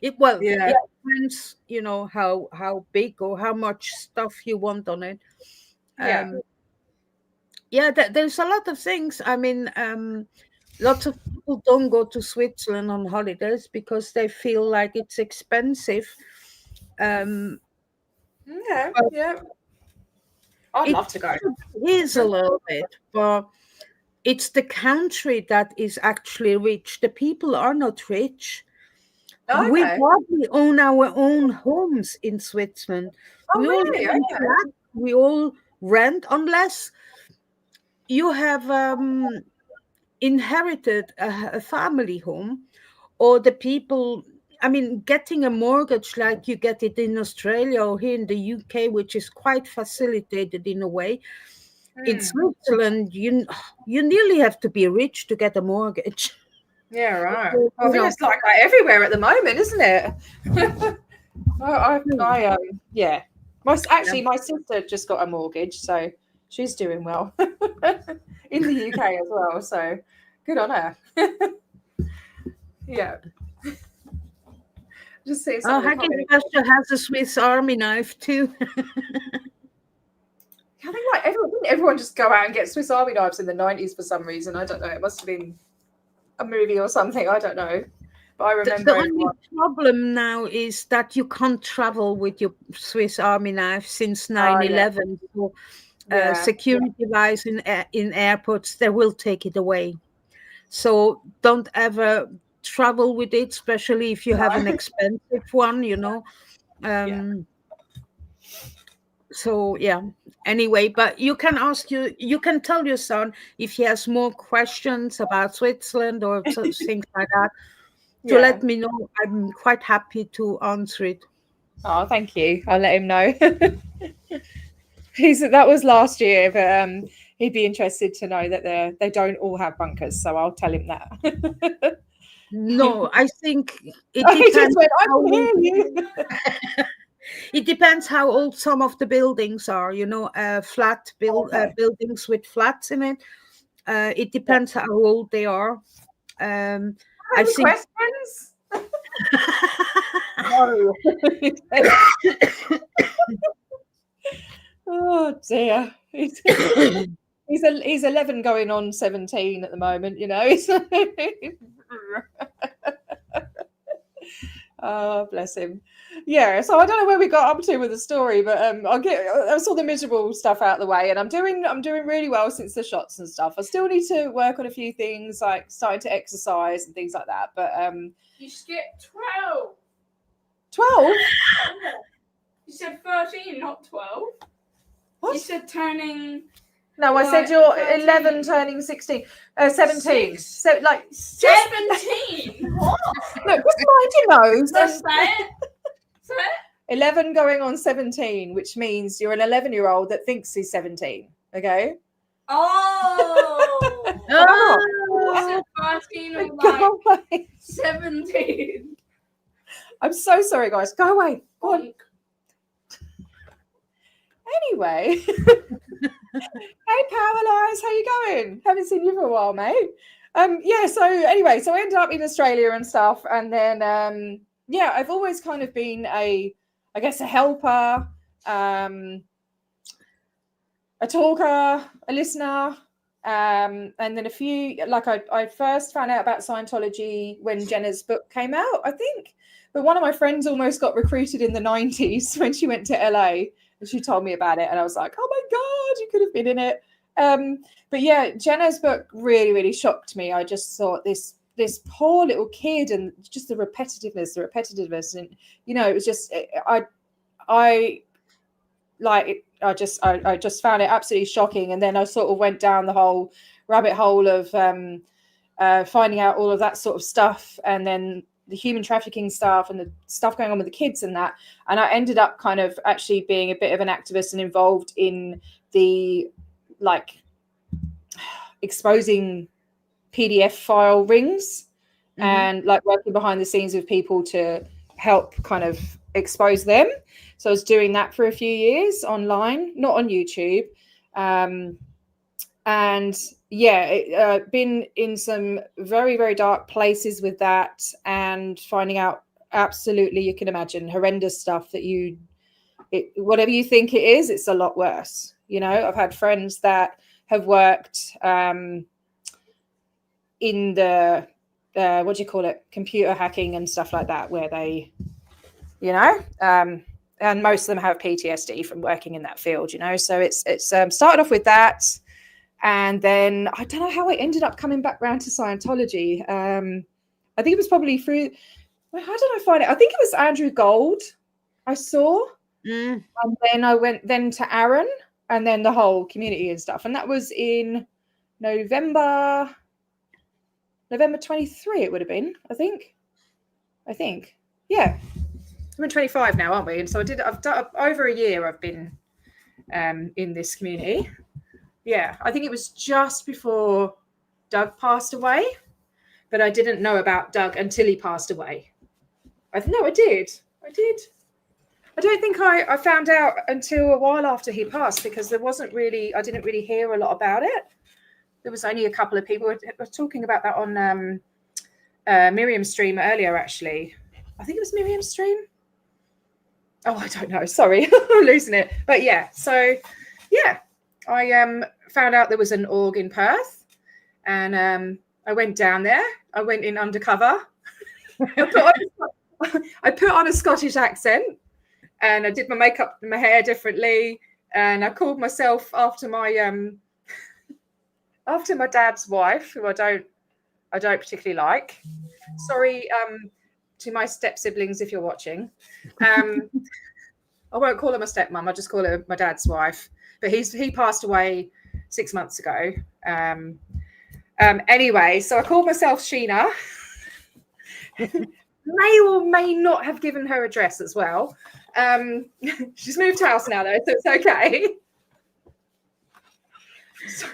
It depends, how big or how much stuff you want on it. Yeah. There's a lot of things. I mean, lots of people don't go to Switzerland on holidays because they feel like it's expensive. Yeah. But Yeah. I'd love to go. it is a little bit, but it's the country that is actually rich. The people are not rich. We Okay. hardly own our own homes in Switzerland. Oh, We all really? live in Okay. flats. We all rent unless you have inherited a family home, or the people. I mean, getting a mortgage like you get it in Australia or here in the UK, which is quite facilitated in a way. In Switzerland, you nearly have to be rich to get a mortgage. Yeah, right. You Well, I think know, it's like that everywhere at the moment, isn't it? Yeah. My sister just got a mortgage, so she's doing well in the UK as well. So good on her. Yeah. Just seeing some of the Hacking comments. Pastor has a Swiss Army knife too. I think like everyone just go out and get Swiss Army knives in the 90s for some reason. I don't know. It must have been a movie or something. I don't know. But I remember The only problem now is that you can't travel with your Swiss Army knife since 9/11. So, security-wise in airports, they will take it away. So don't ever travel with it, especially if you have an expensive one. So yeah. Anyway, but you can tell your son if he has more questions about Switzerland or things like that, to let me know. I'm quite happy to answer it. Oh, thank you. I'll let him know. That was last year, but he'd be interested to know that they don't all have bunkers. So I'll tell him that. No, I think it He just depends. went, I can hear you. It depends how old some of the buildings are. Buildings with flats in it. It depends how old they are. I Any think. questions? No. Oh dear. He's 11 going on 17 at the moment, Oh, bless him. Yeah, so I don't know where we got up to with the story, but that's all the miserable stuff out of the way, and I'm doing really well since the shots and stuff. I still need to work on a few things, like starting to exercise and things like that. But you skipped 12. 12? You said 13, not 12. What? You said turning. No, I said you're 11 turning 16. 17. So like 17. What? No, just mind your nose. Say it. Say it. 11 going on 17, which means you're an 11-year-old that thinks he's 17. Okay. Oh. Oh. 13 or Go away. 17. I'm so sorry, guys. Go away. Go on. Anyway. Hey, Powerlines, how you going? Haven't seen you for a while, mate. Yeah, so anyway, so I ended up in Australia and stuff, and then yeah, I've always kind of been a helper, a talker, a listener, and then I first found out about Scientology when Jenna's book came out, I think. But one of my friends almost got recruited in the 90s when she went to LA. And she told me about it, and I was like, "Oh my God, you could have been in it." But yeah, Jenna's book really, really shocked me. I just thought this poor little kid, and just the repetitiveness, and it was just I just found it absolutely shocking. And then I sort of went down the whole rabbit hole of finding out all of that sort of stuff, and then the human trafficking stuff and the stuff going on with the kids and that. And I ended up kind of actually being a bit of an activist and involved in the exposing PDF file rings, and working behind the scenes with people to help kind of expose them. So I was doing that for a few years online, not on YouTube. And yeah, been in some very, very dark places with that, and finding out absolutely, you can imagine, horrendous stuff that whatever you think it is, it's a lot worse. I've had friends that have worked in the what do you call it, computer hacking and stuff like that, where they, and most of them have PTSD from working in that field. So it's started off with that. And then I don't know how I ended up coming back round to Scientology. I think it was probably through, how did I find it? I think it was Andrew Gold I saw. And then I went to Aaron, and then the whole community and stuff. And that was in November 23, it would have been, I think. Yeah. We're in 25 now, aren't we? And so I've done over a year I've been in this community. Yeah, I think it was just before Doug passed away, but I didn't know about Doug until he passed away. I did. I don't think I found out until a while after he passed, because I didn't really hear a lot about it. There was only a couple of people. I was talking about that on Miriam's stream earlier, actually. I think it was Miriam's stream. Oh, I don't know. Sorry, I'm losing it. But yeah, so yeah. I found out there was an org in Perth, and I went down there. I went in undercover. I put on a Scottish accent, and I did my makeup and my hair differently, and I called myself after my dad's wife, who I don't particularly like. Sorry to my step siblings if you're watching. I won't call her my stepmom. I'll just call her my dad's wife. But he passed away 6 months ago. Anyway, so I called myself Sheena. May or may not have given her address as well. She's moved house now, though, so it's okay. So,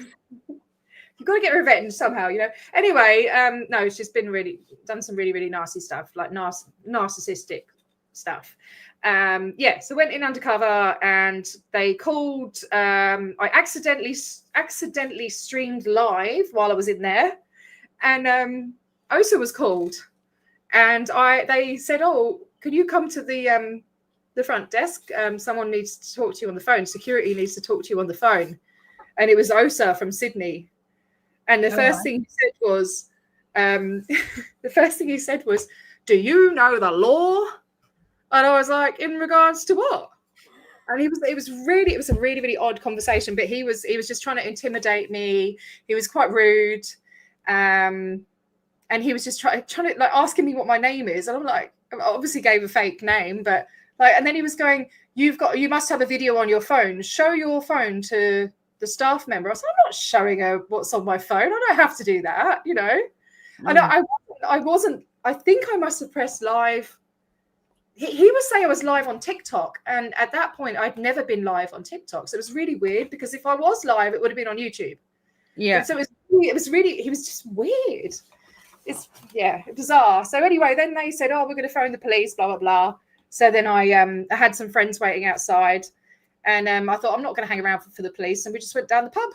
you've got to get revenge somehow, Anyway, no, she's done some really, really nasty stuff, like narcissistic stuff. So went in undercover, and they called. I accidentally streamed live while I was in there, and OSA was called, and they said, "Oh, can you come to the front desk? Someone needs to talk to you on the phone. Security needs to talk to you on the phone." And it was OSA from Sydney, and the first thing he said was, do you know the law? And I was like, in regards to what? And it was a really, really odd conversation, but he was just trying to intimidate me. He was quite rude. And he was just trying to like asking me what my name is. And I'm like, I obviously gave a fake name, but like, and then he was going, you must have a video on your phone. Show your phone to the staff member. I was like, I'm not showing her what's on my phone. I don't have to do that, you know. And I wasn't. I think I must have pressed live. He was saying I was live on TikTok, and at that point, I'd never been live on TikTok, so it was really weird because if I was live, it would have been on YouTube. Yeah. And so it was really. He was just weird. It's bizarre. So anyway, then they said, "Oh, we're going to phone the police." Blah blah blah. So then I had some friends waiting outside, and I thought I'm not going to hang around for the police, and we just went down the pub.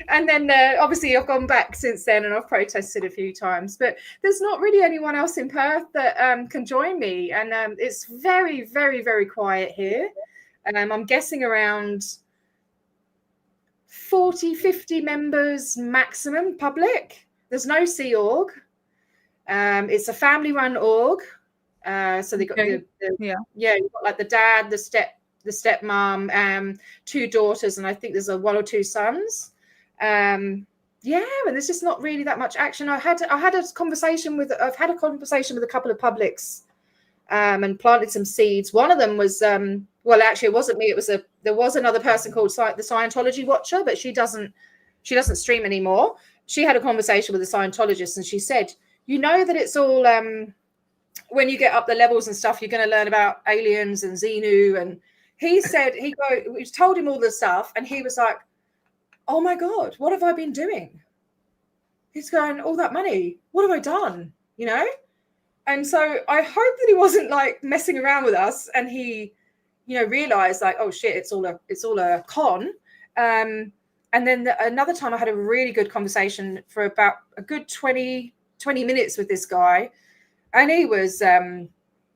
And then obviously I've gone back since then, and I've protested a few times, but there's not really anyone else in Perth that can join me, and it's very, very, very quiet here. I'm guessing around 40-50 members maximum public. There's no Sea Org. It's a family-run org. So they got you've got like the dad, the stepmom, 2 daughters, and I think there's 1 or 2 sons. And there's just not really that much action. I've had a conversation with a couple of publics, and planted some seeds. One of them was well, actually it wasn't me. There was another person called the Scientology Watcher, but she doesn't stream anymore. She had a conversation with a Scientologist, and she said, you know that it's all when you get up the levels and stuff, you're going to learn about aliens and Xenu. And he said we told him all this stuff, and he was like, oh my God, what have I been doing? He's going, all that money, what have I done? You know? And so I hope that he wasn't like messing around with us, and he, you know, realized like, oh shit, it's all a con. And then another time I had a really good conversation for about a good 20 minutes with this guy. And he was,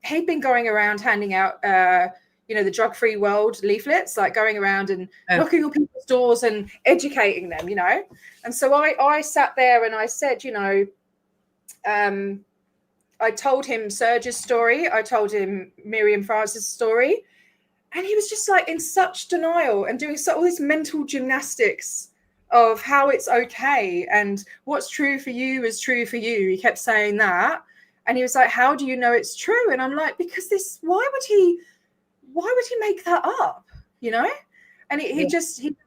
he'd been going around handing out, the drug-free world leaflets, like going around and knocking on people's doors and educating them, you know. And so I sat there and I said, you know, I told him Serge's story. I told him Miriam France's story. And he was just like in such denial and doing all this mental gymnastics of how it's okay and what's true for you is true for you. He kept saying that. And he was like, how do you know it's true? And I'm like, because why would he make that up, you know? And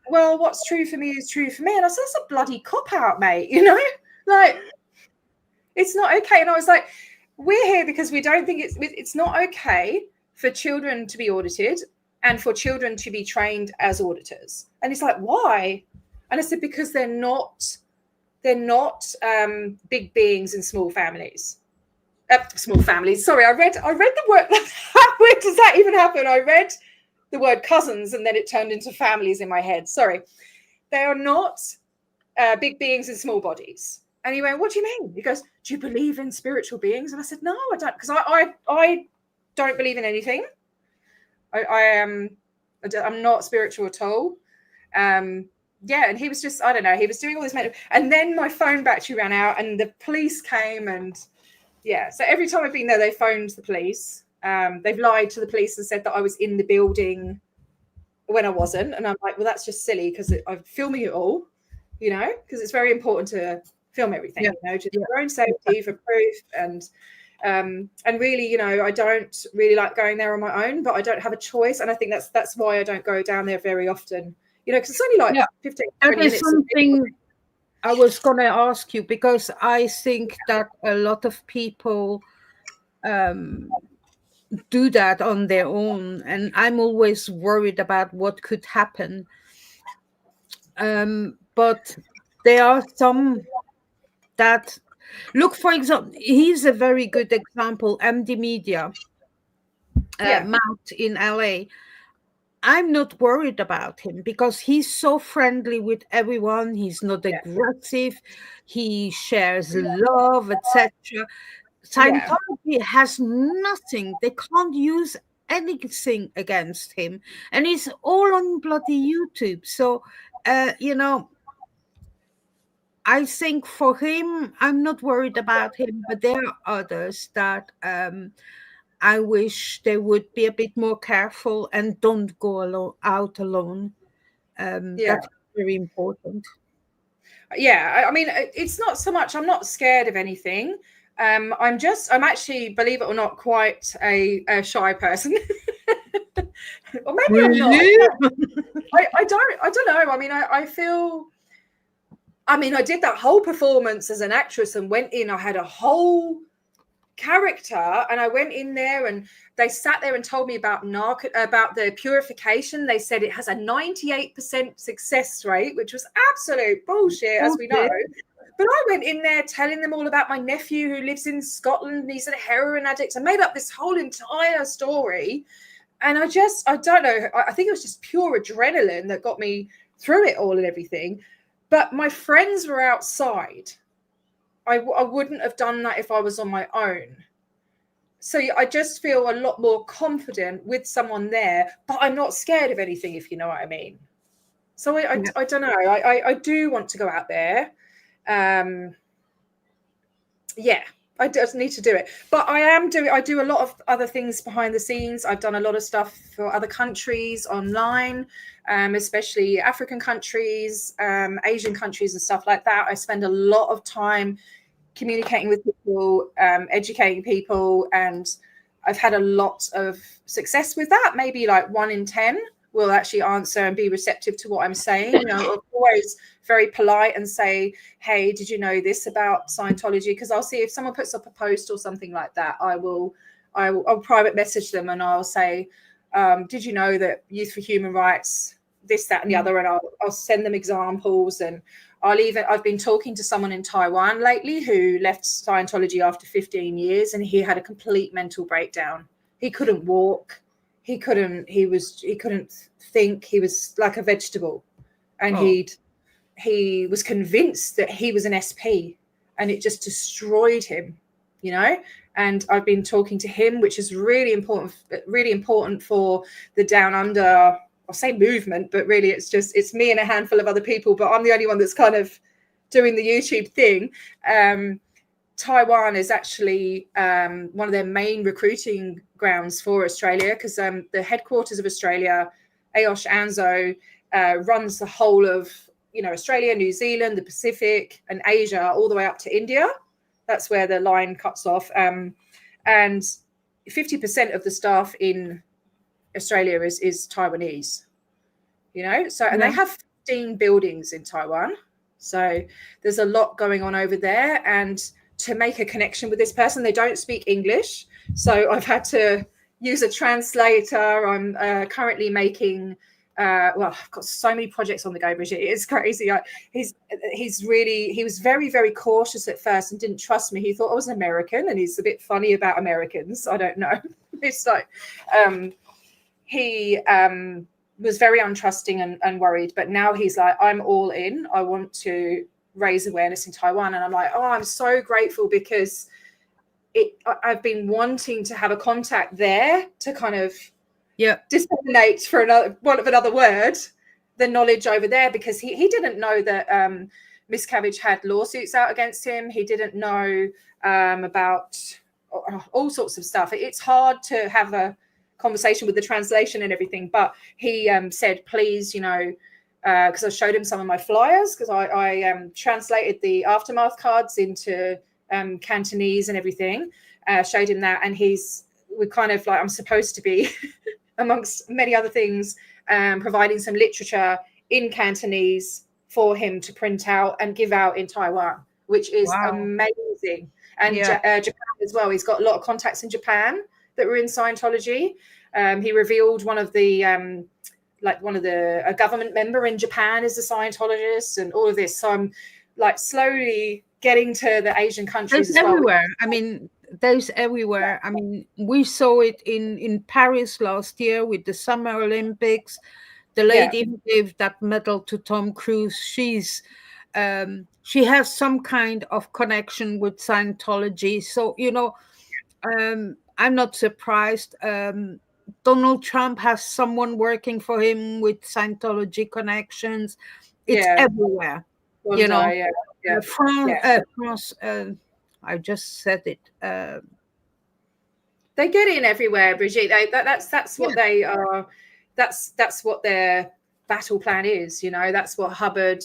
well, what's true for me is true for me. And I said, that's a bloody cop-out, mate, you know? Like, it's not okay. And I was like, we're here because we don't think it's not okay for children to be audited and for children to be trained as auditors. And he's like, why? And I said, because they're not big beings in small families. Small families. Sorry, I read the word. Where does that even happen? I read the word cousins and then it turned into families in my head. Sorry. They are not big beings in small bodies. And he went, what do you mean? He goes, do you believe in spiritual beings? And I said, no, I don't, because I don't believe in anything. I'm not spiritual at all. And he was just, I don't know, he was doing all this and then my phone battery ran out and the police came and so every time I've been there, they phoned the police. They've lied to the police and said that I was in the building when I wasn't. And I'm like, well, that's just silly because I'm filming it all, you know, because it's very important to film everything, you know, just for your own safety, for proof. And really, you know, I don't really like going there on my own, but I don't have a choice. And I think that's why I don't go down there very often, you know, because it's only like 15, 20 minutes. Something I was going to ask you, because I think that a lot of people do that on their own, and I'm always worried about what could happen. But there are some that look, for example, he's a very good example, MD Media, Mount in LA. I'm not worried about him because he's so friendly with everyone. He's not aggressive. He shares love, etc. Scientology has nothing. They can't use anything against him. And it's all on bloody YouTube. So, you know, I think for him, I'm not worried about him, but there are others that I wish they would be a bit more careful and don't go out alone. Yeah. That's very important. Yeah, I mean, it's not so much, I'm not scared of anything. I'm actually, believe it or not, quite a shy person. Or maybe I'm not. Really? I don't know. I mean, I feel, I mean, I did that whole performance as an actress and went in, I had a whole character, and I went in there and they sat there and told me about about the purification. They said it has a 98% success rate, which was absolute bullshit, as we know. Okay. But I went in there telling them all about my nephew who lives in Scotland and he's a heroin addict. I made up this whole entire story. And I don't know, I think it was just pure adrenaline that got me through it all and everything. But my friends were outside. I wouldn't have done that if I was on my own. So I just feel a lot more confident with someone there, but I'm not scared of anything, if you know what I mean. So I don't know. I do want to go out there. Yeah, I just need to do it. But I do a lot of other things behind the scenes. I've done a lot of stuff for other countries online, especially African countries, Asian countries and stuff like that. I spend a lot of time communicating with people, educating people, and I've had a lot of success with that. Maybe like 1 in 10 will actually answer and be receptive to what I'm saying. You know, I'm always very polite and say, hey, did you know this about Scientology? Because I'll see if someone puts up a post or something like that, I'll private message them and I'll say, did you know that Youth for Human Rights, this, that, and the other, and I'll send them examples. And I've been talking to someone in Taiwan lately who left Scientology after 15 years, and he had a complete mental breakdown. He couldn't walk. He couldn't think. He was like a vegetable. And he was convinced that he was an SP, and it just destroyed him, you know? And I've been talking to him, which is really important for the Down Under, I'll say movement, but really it's me and a handful of other people, but I'm the only one that's kind of doing the YouTube thing. Taiwan is actually one of their main recruiting grounds for Australia, because the headquarters of Australia, Aosh Anzo, runs the whole of, you know, Australia, New Zealand, the Pacific, and Asia, all the way up to India. That's where the line cuts off. And 50% of the staff in Australia is Taiwanese, you know, so, and they have 15 buildings in Taiwan. So there's a lot going on over there. And to make a connection with this person, they don't speak English. So I've had to use a translator. I'm currently making, well, I've got so many projects on the go, Brigitte. It's crazy. He was very, very cautious at first and didn't trust me. He thought I was American, and he's a bit funny about Americans. I don't know. It's like, he was very untrusting and worried, but now he's like, I'm all in. I want to raise awareness in Taiwan. And I'm like, oh, I'm so grateful, because I've been wanting to have a contact there to kind of disseminate, for want of another word, the knowledge over there, because he didn't know that Miscavige had lawsuits out against him. He didn't know about all sorts of stuff. It's hard to have a conversation with the translation and everything, but he said, please, you know, because I showed him some of my flyers, because I translated the aftermath cards into Cantonese and everything, showed him that, and we're kind of like, I'm supposed to be amongst many other things, providing some literature in Cantonese for him to print out and give out in Taiwan, which is amazing. And Japan as well. He's got a lot of contacts in Japan that were in Scientology. He revealed one of the a government member in Japan is a Scientologist, and all of this. So I'm like slowly getting to the Asian countries as well. Everywhere. I mean, there's everywhere. I mean, we saw it in Paris last year with the Summer Olympics. The lady who gave that medal to Tom Cruise, she has some kind of connection with Scientology. So, you know, I'm not surprised. Donald Trump has someone working for him with Scientology connections. It's everywhere. You know, France. I just said it. They get in everywhere, Brigitte. That's what they are. That's what their battle plan is. That's what Hubbard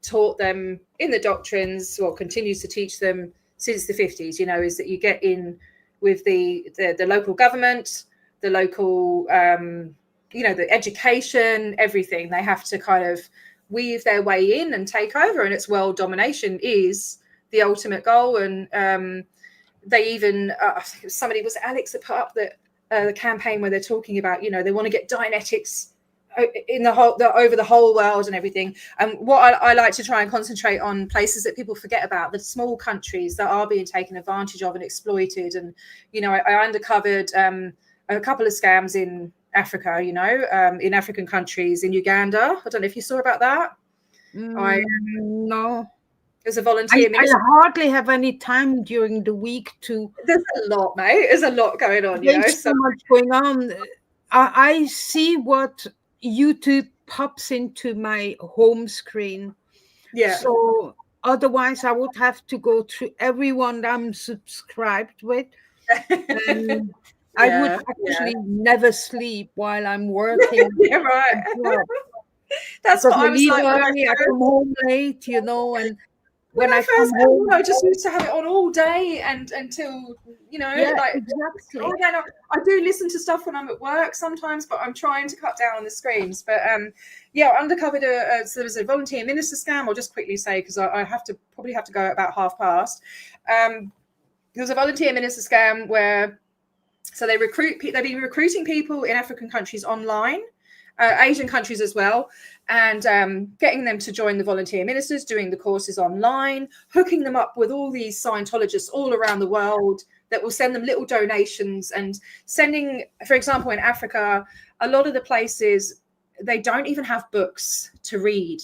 taught them in the doctrines, or continues to teach them since the 50s. Is that you get in with the local government, the local, the education, everything. They have to kind of weave their way in and take over, and it's world domination is the ultimate goal. And they even I think somebody was Alex that put up the campaign where they're talking about they want to get Dianetics in over the whole world and everything. And what I like to try and concentrate on places that people forget about, the small countries that are being taken advantage of and exploited. And I uncovered a couple of scams in Africa, in African countries, in Uganda. I don't know if you saw about that. No. As a volunteer I hardly have any time during the week to. There's a lot, mate. There's a lot going on. There's so much going on. I see what YouTube pops into my home screen. Yeah. So otherwise, I would have to go through everyone that I'm subscribed with. And I would actually never sleep while I'm working. You're right. That's what I was like. I come home late, and when I first came home, I just used to have it on all day and until exactly. I do listen to stuff when I'm at work sometimes, but I'm trying to cut down on the screens. But I uncovered so there was a volunteer minister scam. I'll just quickly say, because I probably have to go at about past. There was a volunteer minister scam where they've been recruiting people in African countries online. Asian countries as well, and getting them to join the volunteer ministers, doing the courses online, hooking them up with all these Scientologists all around the world that will send them little donations, and sending, for example, in Africa, a lot of the places, they don't even have books to read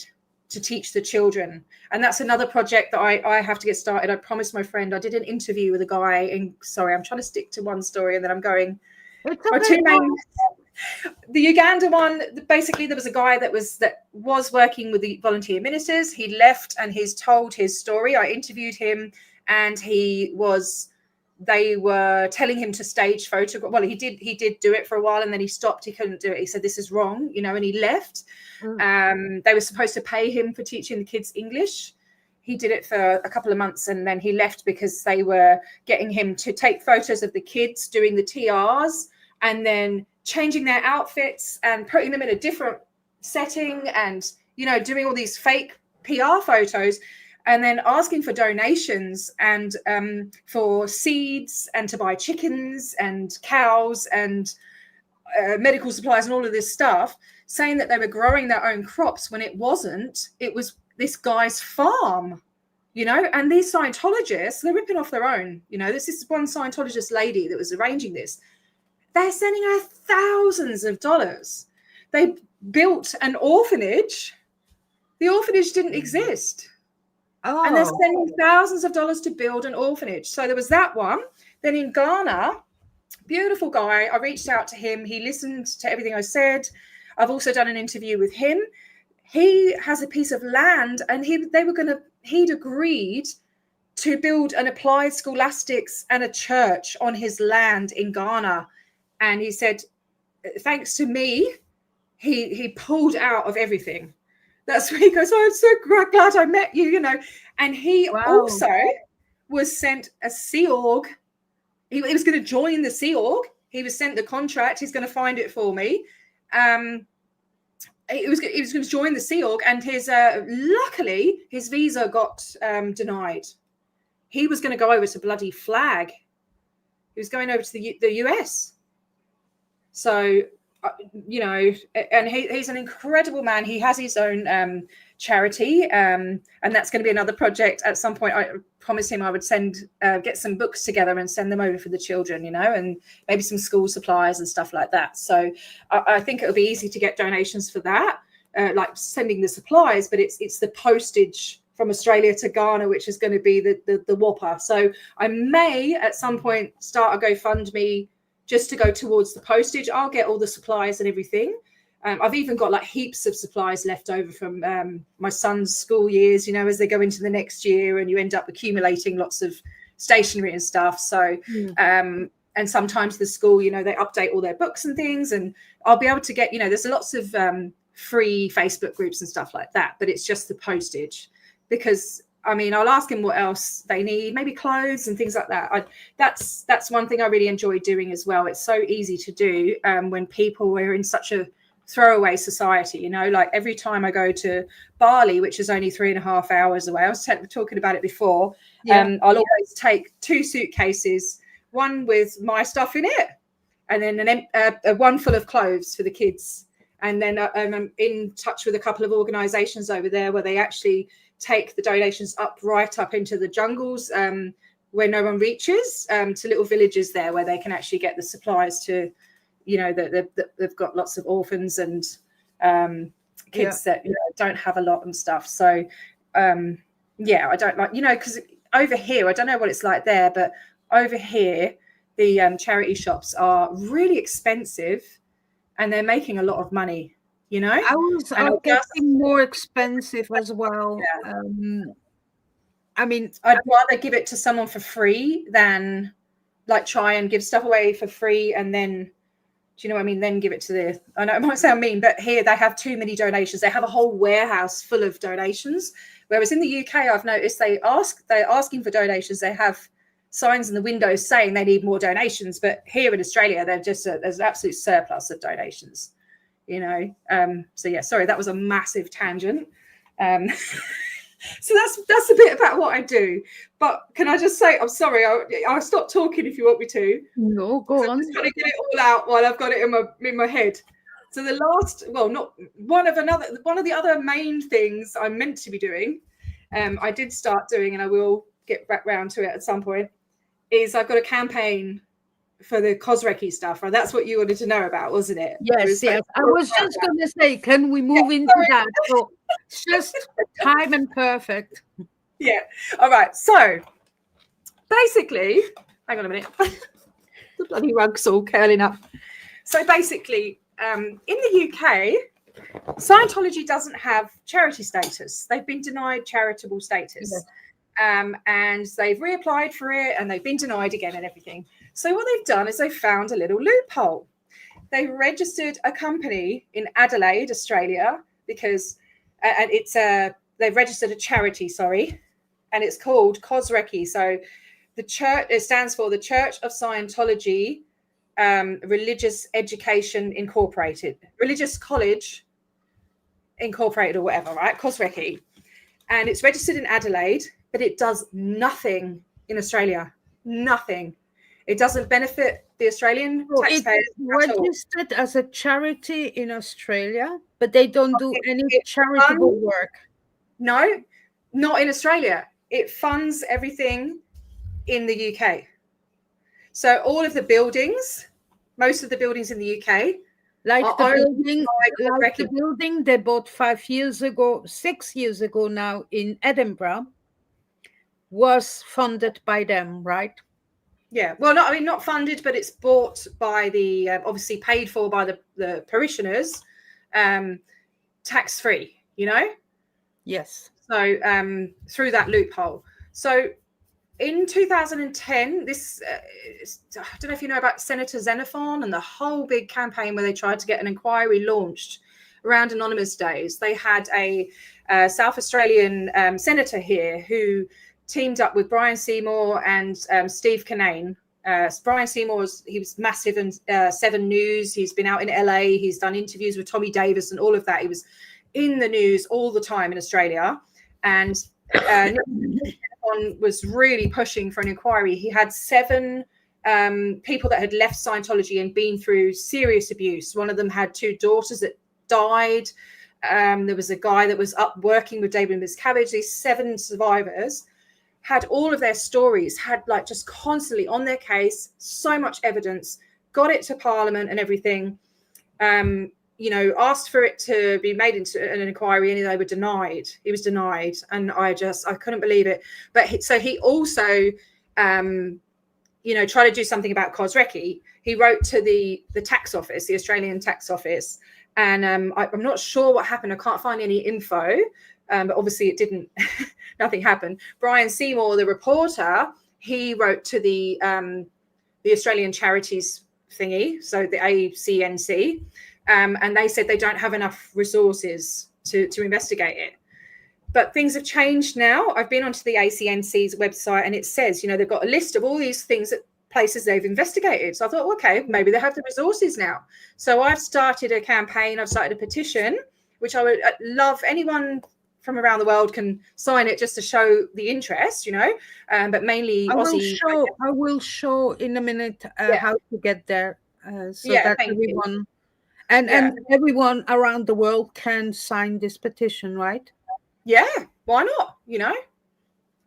to teach the children. And that's another project that I have to get started. I promised my friend, I did an interview with a guy sorry, I'm trying to stick to one story and then I'm going. The Uganda one, basically there was a guy that was working with the volunteer ministers. He left and he's told his story. I interviewed him, and they were telling him to stage photograph. Well, he did do it for a while, and then he stopped. He couldn't do it. He said, this is wrong, and he left. They were supposed to pay him for teaching the kids English. He did it for a couple of months, and then he left because they were getting him to take photos of the kids doing the TRs and then changing their outfits and putting them in a different setting and, doing all these fake PR photos, and then asking for donations and for seeds and to buy chickens and cows and medical supplies and all of this stuff, saying that they were growing their own crops when it wasn't. It was this guy's farm, and these Scientologists, they're ripping off their own. This is one Scientologist lady that was arranging this. They're sending her thousands of dollars. They built an orphanage. The orphanage didn't exist. Oh. And they're spending thousands of dollars to build an orphanage. So there was that one. Then in Ghana, beautiful guy. I reached out to him. He listened to everything I said. I've also done an interview with him. He has a piece of land, and he'd agreed to build an applied scholastics and a church on his land in Ghana. And he said, thanks to me, he pulled out of everything. That's when he goes, oh, I'm so glad I met you, And he also was sent a Sea Org. He was going to join the Sea Org. He was sent the contract. He's going to find it for me. He was going to join the Sea Org, and luckily his visa got denied. He was going to go over to bloody Flag. He was going over to the US. So, and he's an incredible man. He has his own charity, and that's going to be another project at some point. I promised him I would get some books together and send them over for the children, and maybe some school supplies and stuff like that. So I think it'll be easy to get donations for that, like sending the supplies, but it's the postage from Australia to Ghana, which is going to be the whopper. So I may at some point start a GoFundMe just to go towards the postage. I'll get all the supplies and everything. I've even got like heaps of supplies left over from my son's school years, you know, as they go into the next year, and you end up accumulating lots of stationery and stuff. So, and sometimes the school, you know, they update all their books and things, and I'll be able to get, you know, there's lots of free Facebook groups and stuff like that, but it's just the postage. Because I mean, I'll ask them what else they need, maybe clothes and things like that. That's one thing I really enjoy doing as well. It's so easy to do when people are in such a throwaway society, you know, like every time I go to Bali, which is only 3.5 hours away, I was talking about it before. I'll always take 2 suitcases, one with my stuff in it, and then one full of clothes for the kids. And then I'm in touch with a couple of organizations over there where they actually take the donations right up into the jungles where no one reaches, to little villages there where they can actually get the supplies to, you know, they've got lots of orphans and kids that, you know, don't have a lot and stuff. So I don't like, you know, because over here, I don't know what it's like there, but over here the charity shops are really expensive and they're making a lot of money, you know. Ours are getting more expensive as well. I mean, I'd rather give it to someone for free than like try and give stuff away for free and then, do you know what I mean? Then give it to I know it might sound mean, but here they have too many donations. They have a whole warehouse full of donations. Whereas in the UK, I've noticed they're asking for donations. They have signs in the windows saying they need more donations. But here in Australia, there's an absolute surplus of donations, you know? So yeah, sorry, that was a massive tangent. So that's a bit about what I do. But can I just say, I'm sorry, I'll stop talking if you want me to. No, go on. I'm just going to get it all out while I've got it in my head. So the last, well, not one of the other main things I'm meant to be doing, I did start doing, and I will get back round to it at some point, is I've got a campaign for the Cosrecki stuff. And that's what you wanted to know about, wasn't it? Yes. I was just going to say, can we move into that? So it's just time and perfect. Yeah. All right. So basically, hang on a minute. The bloody rug's all curling up. So basically, in the UK, Scientology doesn't have charity status. They've been denied charitable status. Yes. And they've reapplied for it and they've been denied again and everything. So what they've done is they've found a little loophole. They've registered a company in Adelaide, Australia, because they've registered a charity, and it's called Cosrecki. So the church, it stands for the Church of Scientology Religious Education Incorporated, Religious College Incorporated or whatever, right? Cosrecki. And it's registered in Adelaide, but it does nothing in Australia. Nothing. It doesn't benefit the Australian taxpayers. It's registered as a charity in Australia, but they don't do any charitable work. No, not in Australia. It funds everything in the UK. So all of the buildings, most of the buildings in the UK, like the building they bought 6 years ago now in Edinburgh, was funded by them, right? Yeah, well, not funded, but it's bought by the obviously paid for by the parishioners, tax-free, you know. Yes. So through that loophole. So in 2010, this I don't know if you know about Senator Xenophon and the whole big campaign where they tried to get an inquiry launched around Anonymous Days. They had a South Australian senator here who teamed up with Brian Seymour and Steve Kinane. Brian Seymour he was massive in 7 News. He's been out in LA. He's done interviews with Tommy Davis and all of that. He was in the news all the time in Australia. And was really pushing for an inquiry. He had 7 people that had left Scientology and been through serious abuse. One of them had 2 daughters that died. There was a guy that was up working with David Miscavige. These 7 survivors had all of their stories, had like just constantly on their case, so much evidence, got it to Parliament and everything, you know, asked for it to be made into an inquiry, and they were denied. He was denied. And I couldn't believe it. But he also try to do something about Cosrecki. He wrote to the tax office, the Australian tax office, and I'm not sure what happened. I can't find any info, but obviously it didn't. Nothing happened. Brian Seymour, the reporter, he wrote to the Australian Charities thingy, so the ACNC, and they said they don't have enough resources to investigate it. But things have changed now. I've been onto the ACNC's website, and it says, they've got a list of all these things that places they've investigated. So I thought, okay, maybe they have the resources now. So I've started a campaign. I've started a petition, which I would love anyone from around the world can sign it just to show the interest, but mainly Aussie. I will show in a minute how to get there, so that everyone and everyone around the world can sign this petition, right? Yeah, why not?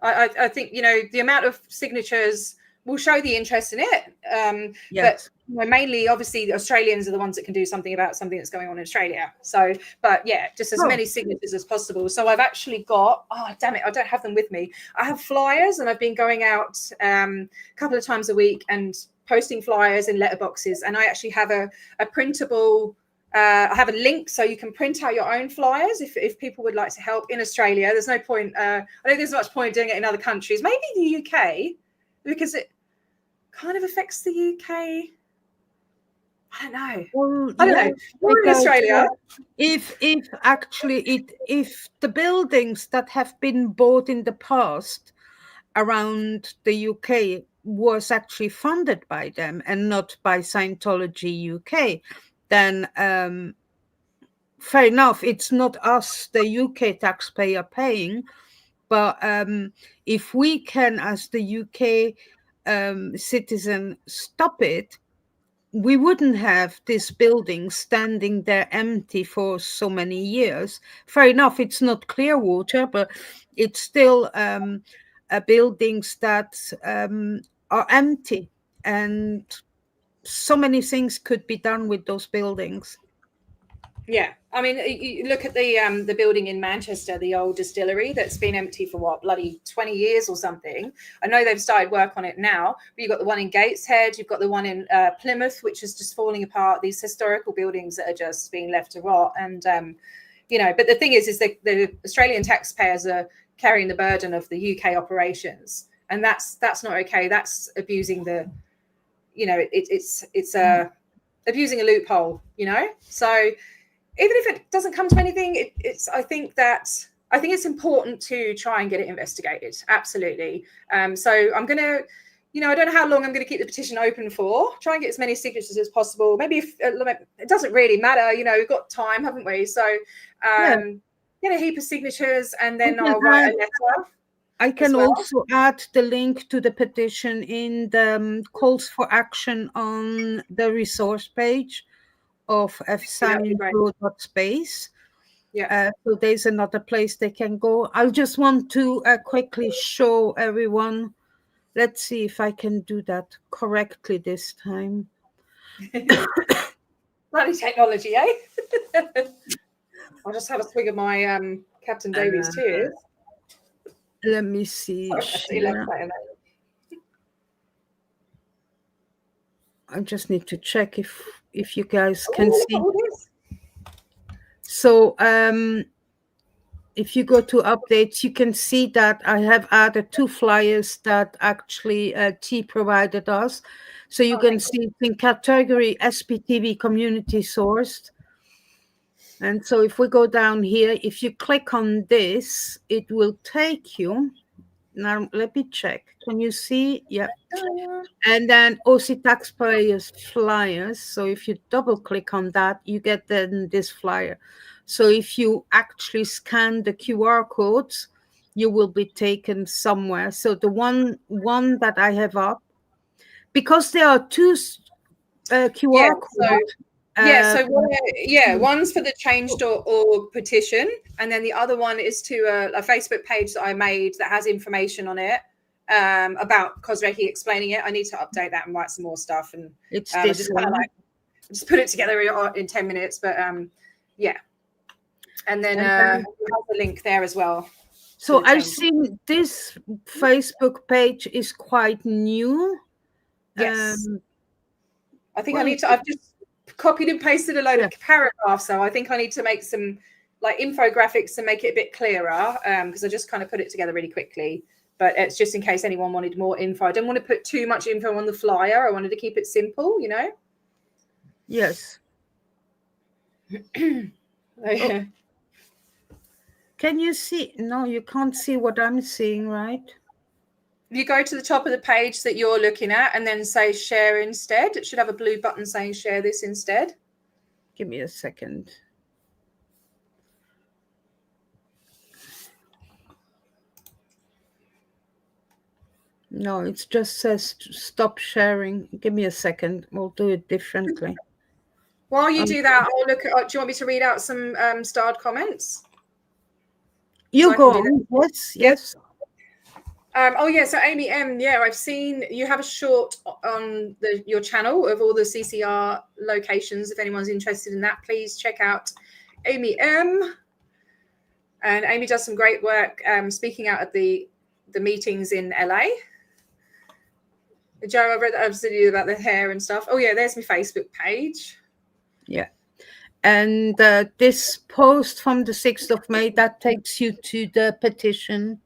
I think the amount of signatures will show the interest in it. Yes. But mainly, obviously, the Australians are the ones that can do something about something that's going on in Australia. So, but yeah, just as many signatures as possible. So I've actually got, damn it, I don't have them with me. I have flyers, and I've been going out a couple of times a week and posting flyers in letterboxes. And I actually have a printable. I have a link so you can print out your own flyers if people would like to help in Australia. There's no point. I don't think there's much point doing it in other countries. Maybe the UK, because it kind of affects the UK. I don't know. Well, I don't know. We're in Australia. If the buildings that have been bought in the past around the UK was actually funded by them and not by Scientology UK, then fair enough, it's not us, the UK taxpayer, paying. But if we can, as the UK citizen, stop it, we wouldn't have this building standing there empty for so many years. Fair enough, it's not Clearwater, but it's still buildings that are empty, and so many things could be done with those buildings. Yeah, I mean, you look at the building in Manchester, the old distillery that's been empty for what, bloody 20 years or something. I know they've started work on it now, but you've got the one in Gateshead, you've got the one in Plymouth, which is just falling apart. These historical buildings that are just being left to rot. And but the thing is the Australian taxpayers are carrying the burden of the UK operations, and that's not okay. That's abusing the, it's abusing a loophole, so. Even if it doesn't come to anything, I think it's important to try and get it investigated. Absolutely. So I'm going to, I don't know how long I'm going to keep the petition open for. Try and get as many signatures as possible. Maybe if it doesn't really matter, we've got time, haven't we? So get a heap of signatures, and then I'll write a letter. I can also add the link to the petition in the calls for action on the resource page of fscientology.space. So there's another place they can go. I just want to quickly show everyone. Let's see if I can do that correctly this time. Bloody technology, eh? I'll just have a swig of my Captain Davies too. Let me see. I just need to check if you guys can see. So if you go to updates, you can see that I have added 2 flyers that actually T provided us. So you can see in category SPTV community sourced. And so if we go down here, if you click on this, it will take you. Now, let me check. Can you see? Yeah. And then Aussie taxpayers flyers. So if you double click on that, you get then this flyer. So if you actually scan the QR codes, you will be taken somewhere. So the one that I have up, because there are 2 QR codes. One's for the Change.org petition, and then the other one is to a Facebook page that I made that has information on it about Cosrecki, explaining it. I need to update that and write some more stuff, and it's this just kind of just put it together in 10 minutes. But and then have a link there as well. So I've seen this Facebook page is quite new. Yes. I think well, I need to. I've just copied and pasted a load of paragraphs, so I think I need to make some like infographics to make it a bit clearer, because I just kind of put it together really quickly. But it's just in case anyone wanted more info. I didn't want to put too much info on the flyer. I wanted to keep it simple, you know. Yes. Oh. Can you see? No, you can't see what I'm seeing, right? You go to the top of the page that you're looking at and then say share instead. It should have a blue button saying share this instead. Give me a second. No, it just says stop sharing. Give me a second. We'll do it differently. While you do that, I'll look at. Do you want me to read out some starred comments? You So go on. Yes. Oh yeah, so Amy M, yeah, I've seen you have a short on your channel of all the CCR locations. If anyone's interested in that, please check out Amy M. And Amy does some great work speaking out at the meetings in LA. Joe, I've read that I've said you about the hair and stuff. Oh yeah, there's my Facebook page. Yeah. And this post from the 6th of May, that takes you to the petition.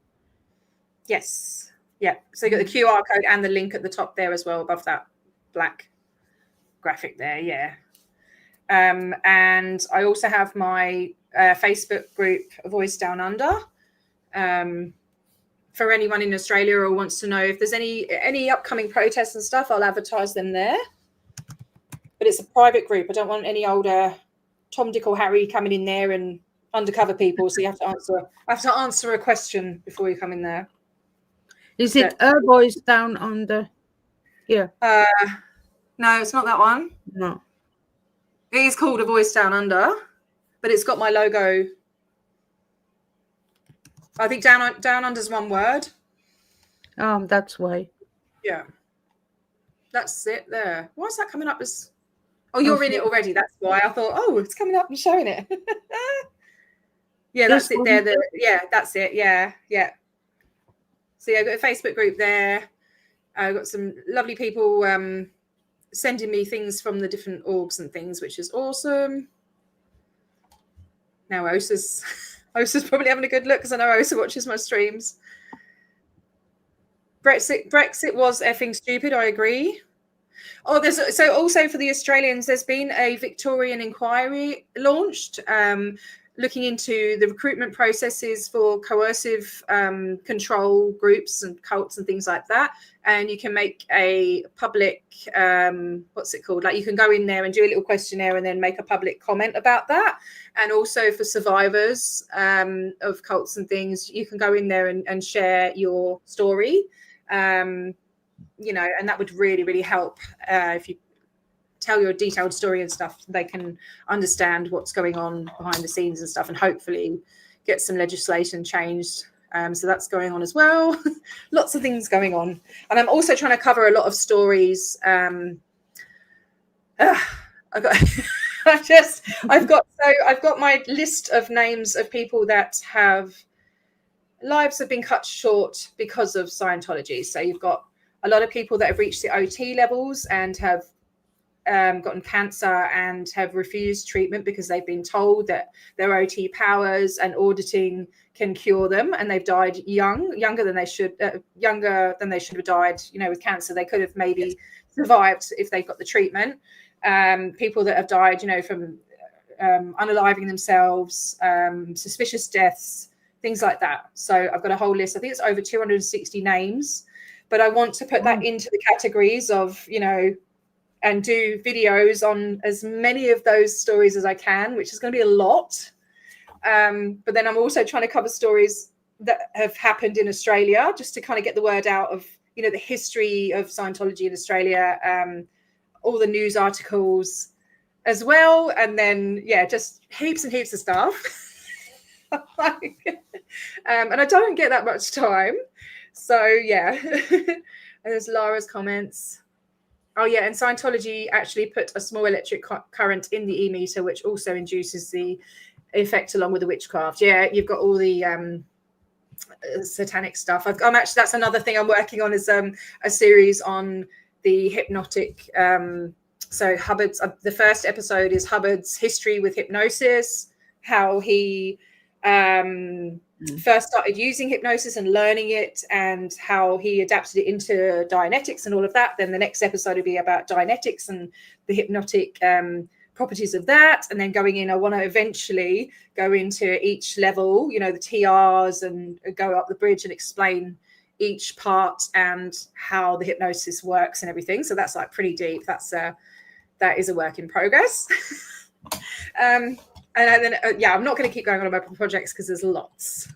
Yes. Yeah. So you got the QR code and the link at the top there as well, above that black graphic there. Yeah. And I also have my Facebook group, Voice Downunder. For anyone in Australia or wants to know if there's any upcoming protests and stuff, I'll advertise them there. But it's a private group. I don't want any older Tom, Dick, or Harry coming in there and undercover people. So you have to answer a question before you come in there. Is it a Voice Downunder? Yeah. No, it's not that one. No. It is called A Voice Downunder, but it's got my logo. I think Down Under's one word. That's why. Yeah. That's it there. Why is that coming up as... Oh, you're in it already. That's why I thought, oh, it's coming up and showing it. Yeah, that's it there. Yeah, that's it. Yeah, yeah. So yeah, I've got a Facebook group there. I've got some lovely people sending me things from the different orgs and things, which is awesome. Now Osa's probably having a good look because I know Osa watches my streams. Brexit was effing stupid. I agree. Oh, so also for the Australians, there's been a Victorian inquiry launched looking into the recruitment processes for coercive control groups and cults and things like that. And you can make a public, what's it called? Like you can go in there and do a little questionnaire and then make a public comment about that. And also for survivors of cults and things, you can go in there and share your story. You know, and that would really, really help if you tell your detailed story and stuff. They can understand what's going on behind the scenes and stuff, and hopefully get some legislation changed. So that's going on as well. Lots of things going on, and I'm also trying to cover a lot of stories. I've got my list of names of people that lives have been cut short because of Scientology. So you've got a lot of people that have reached the OT levels and have gotten cancer and have refused treatment because they've been told that their OT powers and auditing can cure them, and they've died younger than they should have died. You know, with cancer, they could have maybe survived if they got the treatment. People that have died, you know, from unaliving themselves, suspicious deaths, things like that. So I've got a whole list. I think it's over 260 names, but I want to put that into the categories of, you know, and do videos on as many of those stories as I can, which is going to be a lot. But then I'm also trying to cover stories that have happened in Australia, just to kind of get the word out of, you know, the history of Scientology in Australia, all the news articles as well. And then, yeah, just heaps and heaps of stuff. And I don't get that much time. So, yeah. And there's Lara's comments. Oh, yeah, and Scientology actually put a small electric current in the e-meter, which also induces the effect along with the witchcraft. Yeah, you've got all the satanic stuff. I'm actually, that's another thing I'm working on, is a series on the hypnotic. So Hubbard's the first episode is Hubbard's history with hypnosis, how he first started using hypnosis and learning it, and how he adapted it into Dianetics and all of that. Then the next episode will be about Dianetics and the hypnotic properties of that. And then going in, I want to eventually go into each level, the TRs, and go up the bridge and explain each part and how the hypnosis works and everything. So that's like pretty deep. That is a work in progress. And then, I'm not going to keep going on about projects because there's lots.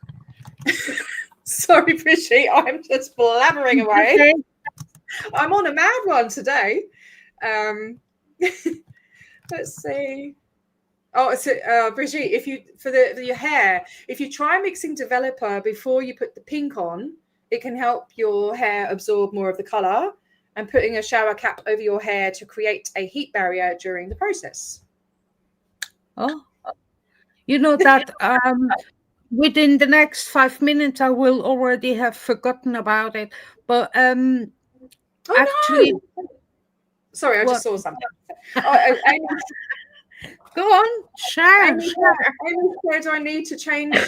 Sorry, Brigitte, I'm just blabbering away. Okay. I'm on a mad one today. Let's see. Oh, so Brigitte, if you for your hair, if you try mixing developer before you put the pink on, it can help your hair absorb more of the color, and putting a shower cap over your hair to create a heat barrier during the process. Oh, that within the next 5 minutes, I will already have forgotten about it. But actually, no. Sorry, I just saw something. Go on, share. Amy said I need to change.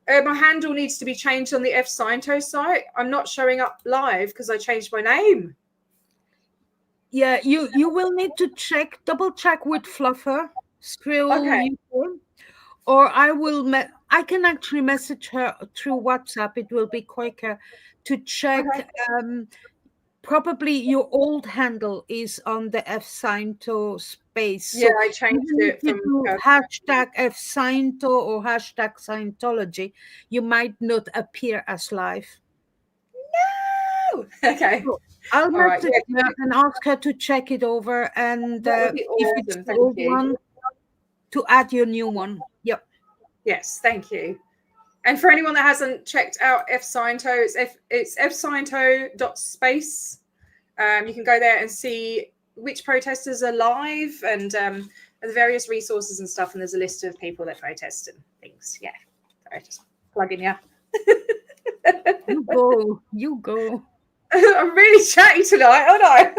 My handle needs to be changed on the Scientology site. I'm not showing up live because I changed my name. Yeah, you will need to double check with Fluffer, Skrill, Okay. or I can actually message her through WhatsApp. It will be quicker to check. Okay. Probably your old handle is on the Scientology space. Yeah, So I changed it from hashtag Scientology or hashtag Scientology. You might not appear as live. No. Okay. So I'll Right, message her and ask her to check it over, and That would be if awesome. it's the Thank old you. one, to add your new one. Yep. Yes, thank you. And for anyone that hasn't checked out Scientology, it's fscientology.space. You can go there and see which protesters are live, and the various resources and stuff. And there's a list of people that protest and things. Yeah, sorry, just plugging you. You go. I'm really chatty tonight, aren't I?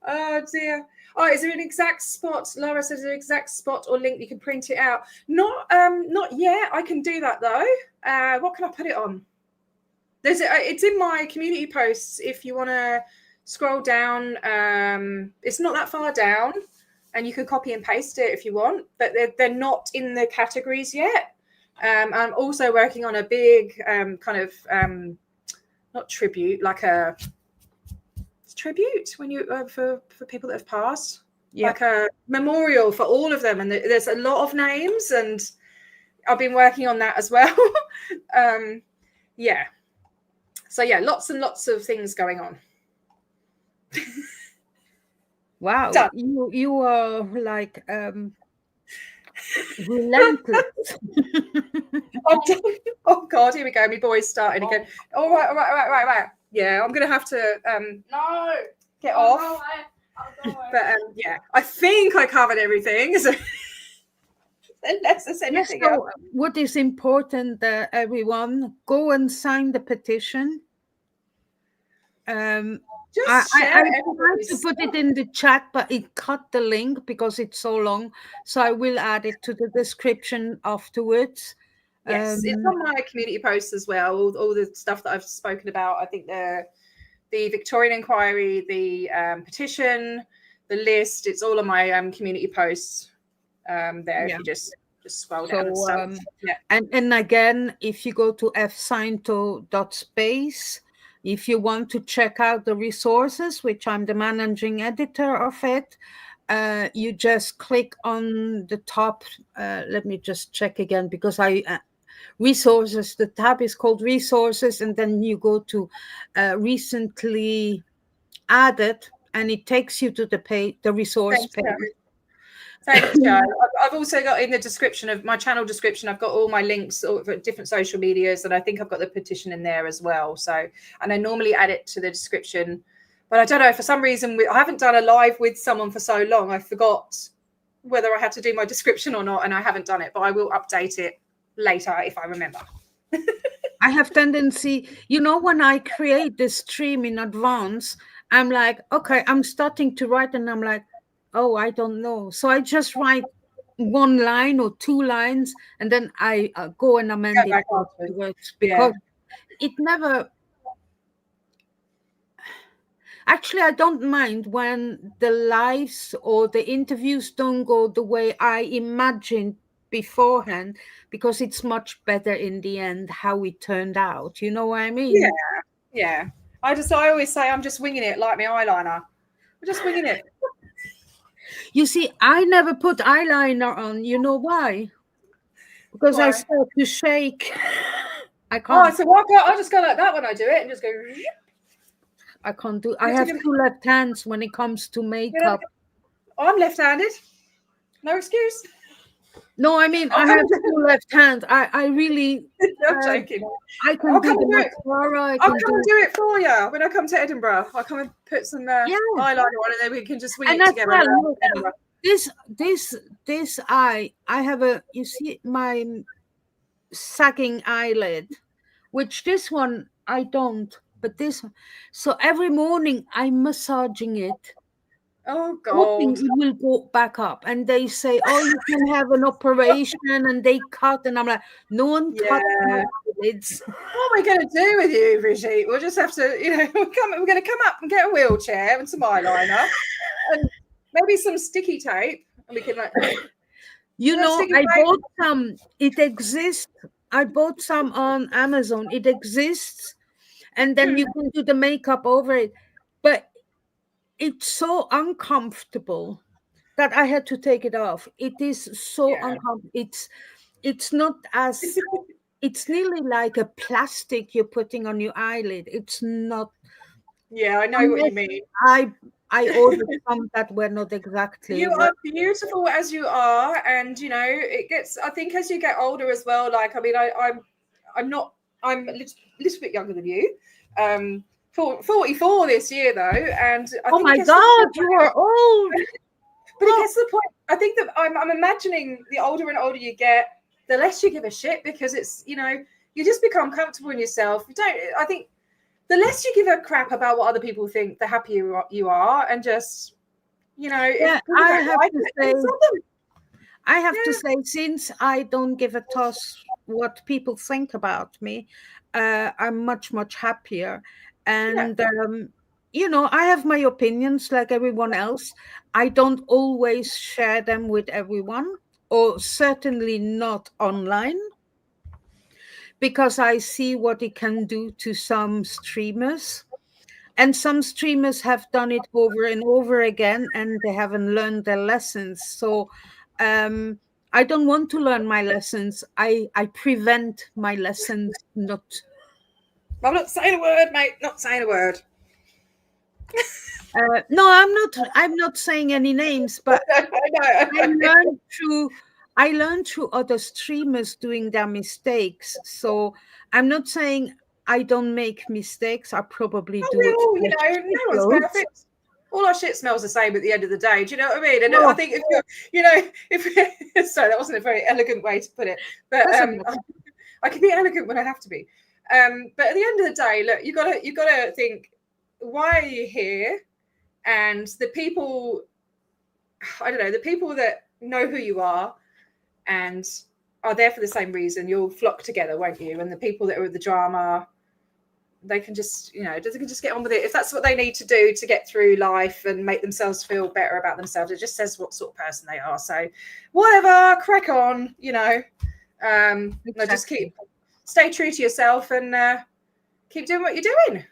Oh dear. Oh, is there an exact spot? Laura says, is there an exact spot or link you can print it out? Not yet. I can do that though. What can I put it on? It's in my community posts. If you want to scroll down, it's not that far down, and you can copy and paste it if you want. But they're not in the categories yet. I'm also working on a big kind of not tribute, like a tribute when you for people that have passed, like a memorial for all of them, and there's a lot of names, and I've been working on that as well. So lots and lots of things going on. Wow. Done. You are like relentless. Oh God, here we go. My boy's starting again. All right. Yeah, I'm gonna have to No. get I'll off. go away. I'll go away. But I think I covered everything. So unless there's anything else. So what is important, everyone, go and sign the petition. Just I share tried to everybody's put it in the chat, but it cut the link because it's so long. So I will add it to the description afterwards. Yes, it's on my community posts as well. All the stuff that I've spoken about. I think the Victorian inquiry, the petition, the list. It's all on my community posts there. If you just scroll down and stuff. And again, if you go to fscientology.space, if you want to check out the resources, which I'm the managing editor of it, you just click on the top. Let me just check again, because resources, the tab is called resources, and then you go to recently added, and it takes you to the page, the resource page. Thanks, Joe. I've also got in the description of my channel description, I've got all my links for different social medias, and I think I've got the petition in there as well. So, and I normally add it to the description, but I don't know, for some reason, I haven't done a live with someone for so long. I forgot whether I had to do my description or not, and I haven't done it, but I will update it later if I remember. I have tendency, when I create the stream in advance, I'm like, okay, I'm starting to write, and I'm like, oh, I don't know. So I just write one line or two lines, and then I go and amend Go it back afterwards. afterwards, Yeah. because it never. Actually, I don't mind when the lives or the interviews don't go the way I imagined beforehand, because it's much better in the end how it turned out. You know what I mean? Yeah. Yeah. I always say I'm just winging it like my eyeliner. I'm just winging it. You see, I never put eyeliner on. You know why? Because I Why? start to shake. I Oh, can't. so why can't I just go like that when I do it and just go? I can't do. I have two left hands when it comes to makeup. I'm left-handed. No excuse. No, I mean I I'll have come. two left hands. I really. I'm Uh, joking. I can I'll do come the and do it. mascara. I I'll can come and do. do it for you when I come to Edinburgh. I'll come and put some Yeah, eyeliner on, and then we can just wing and it as together. well. In Look, Edinburgh. this eye. I have a. You see my sagging eyelid, which this one I don't. But this one. So every morning I'm massaging it, Oh hoping God. it will go back up. And they say, "Oh, you can have an operation," and they cut, and I'm like, "No one cut my Yeah. eyelids." What are we going to do with you, Brigitte? We'll just have to, we're going to come up and get a wheelchair and some eyeliner and maybe some sticky tape, and we can like. You You know, know, sticky I tape. bought some. It exists. I bought some on Amazon. It exists, and then you can do the makeup over it. But it's so uncomfortable that I had to take it off. It is so Yeah. uncomfortable. It's not as, it's nearly like a plastic you're putting on your eyelid. It's not. Yeah, I know what you Unless mean. I I ordered some that were not exactly You what. are beautiful as you are, and it gets. I think as you get older as well. Like, I mean, I'm not. I'm a little bit younger than you. 44 this year though, and I Oh think it my gets to the God, point you where are old. But it Oh, gets to the point. I think that I'm imagining the older and older you get, the less you give a shit, because it's you just become comfortable in yourself. You don't. I think the less you give a crap about what other people think, the happier you are, and just if yeah, people don't like it, then it's on them. I have to Yeah, say, since I don't give a toss what people think about me, I'm much, much happier. yeah, And, I have my opinions like everyone else. I don't always share them with everyone, or certainly not online, because I see what it can do to some streamers. And some streamers have done it over and over again, and they haven't learned their lessons. So um, I don't want to learn my lessons. I prevent my lessons not. I'm not saying a word, mate. Not saying a word. No, I'm not. I'm not saying any names, but I I know. learned through. I learned through other streamers doing their mistakes. So I'm not saying I don't make mistakes. I probably Oh, do we it. all, no one's perfect. All our shit smells the same at the end of the day. Do you know what I mean? And I No, think if you're, if sorry, that wasn't a very elegant way to put it, but doesn't matter. I can be elegant when I have to be. But at the end of the day, look, you gotta think, why are you here? And the people, I don't know, the people that know who you are and are there for the same reason, you'll flock together, won't you? And the people that are with the drama, they can just they can just get on with it if that's what they need to do to get through life and make themselves feel better about themselves. It just says what sort of person they are. So whatever, crack on. No, just stay true to yourself and keep doing what you're doing.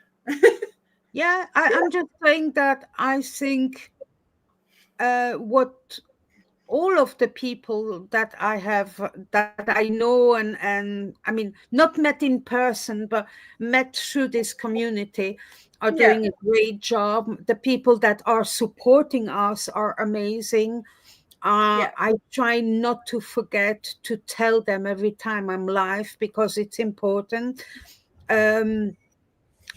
Yeah, I'm just saying that I think what all of the people that I have, that I know, and I mean, not met in person, but met through this community, are Yeah, doing a great job. The people that are supporting us are amazing. yeah, I try not to forget to tell them every time I'm live, because it's important. Um,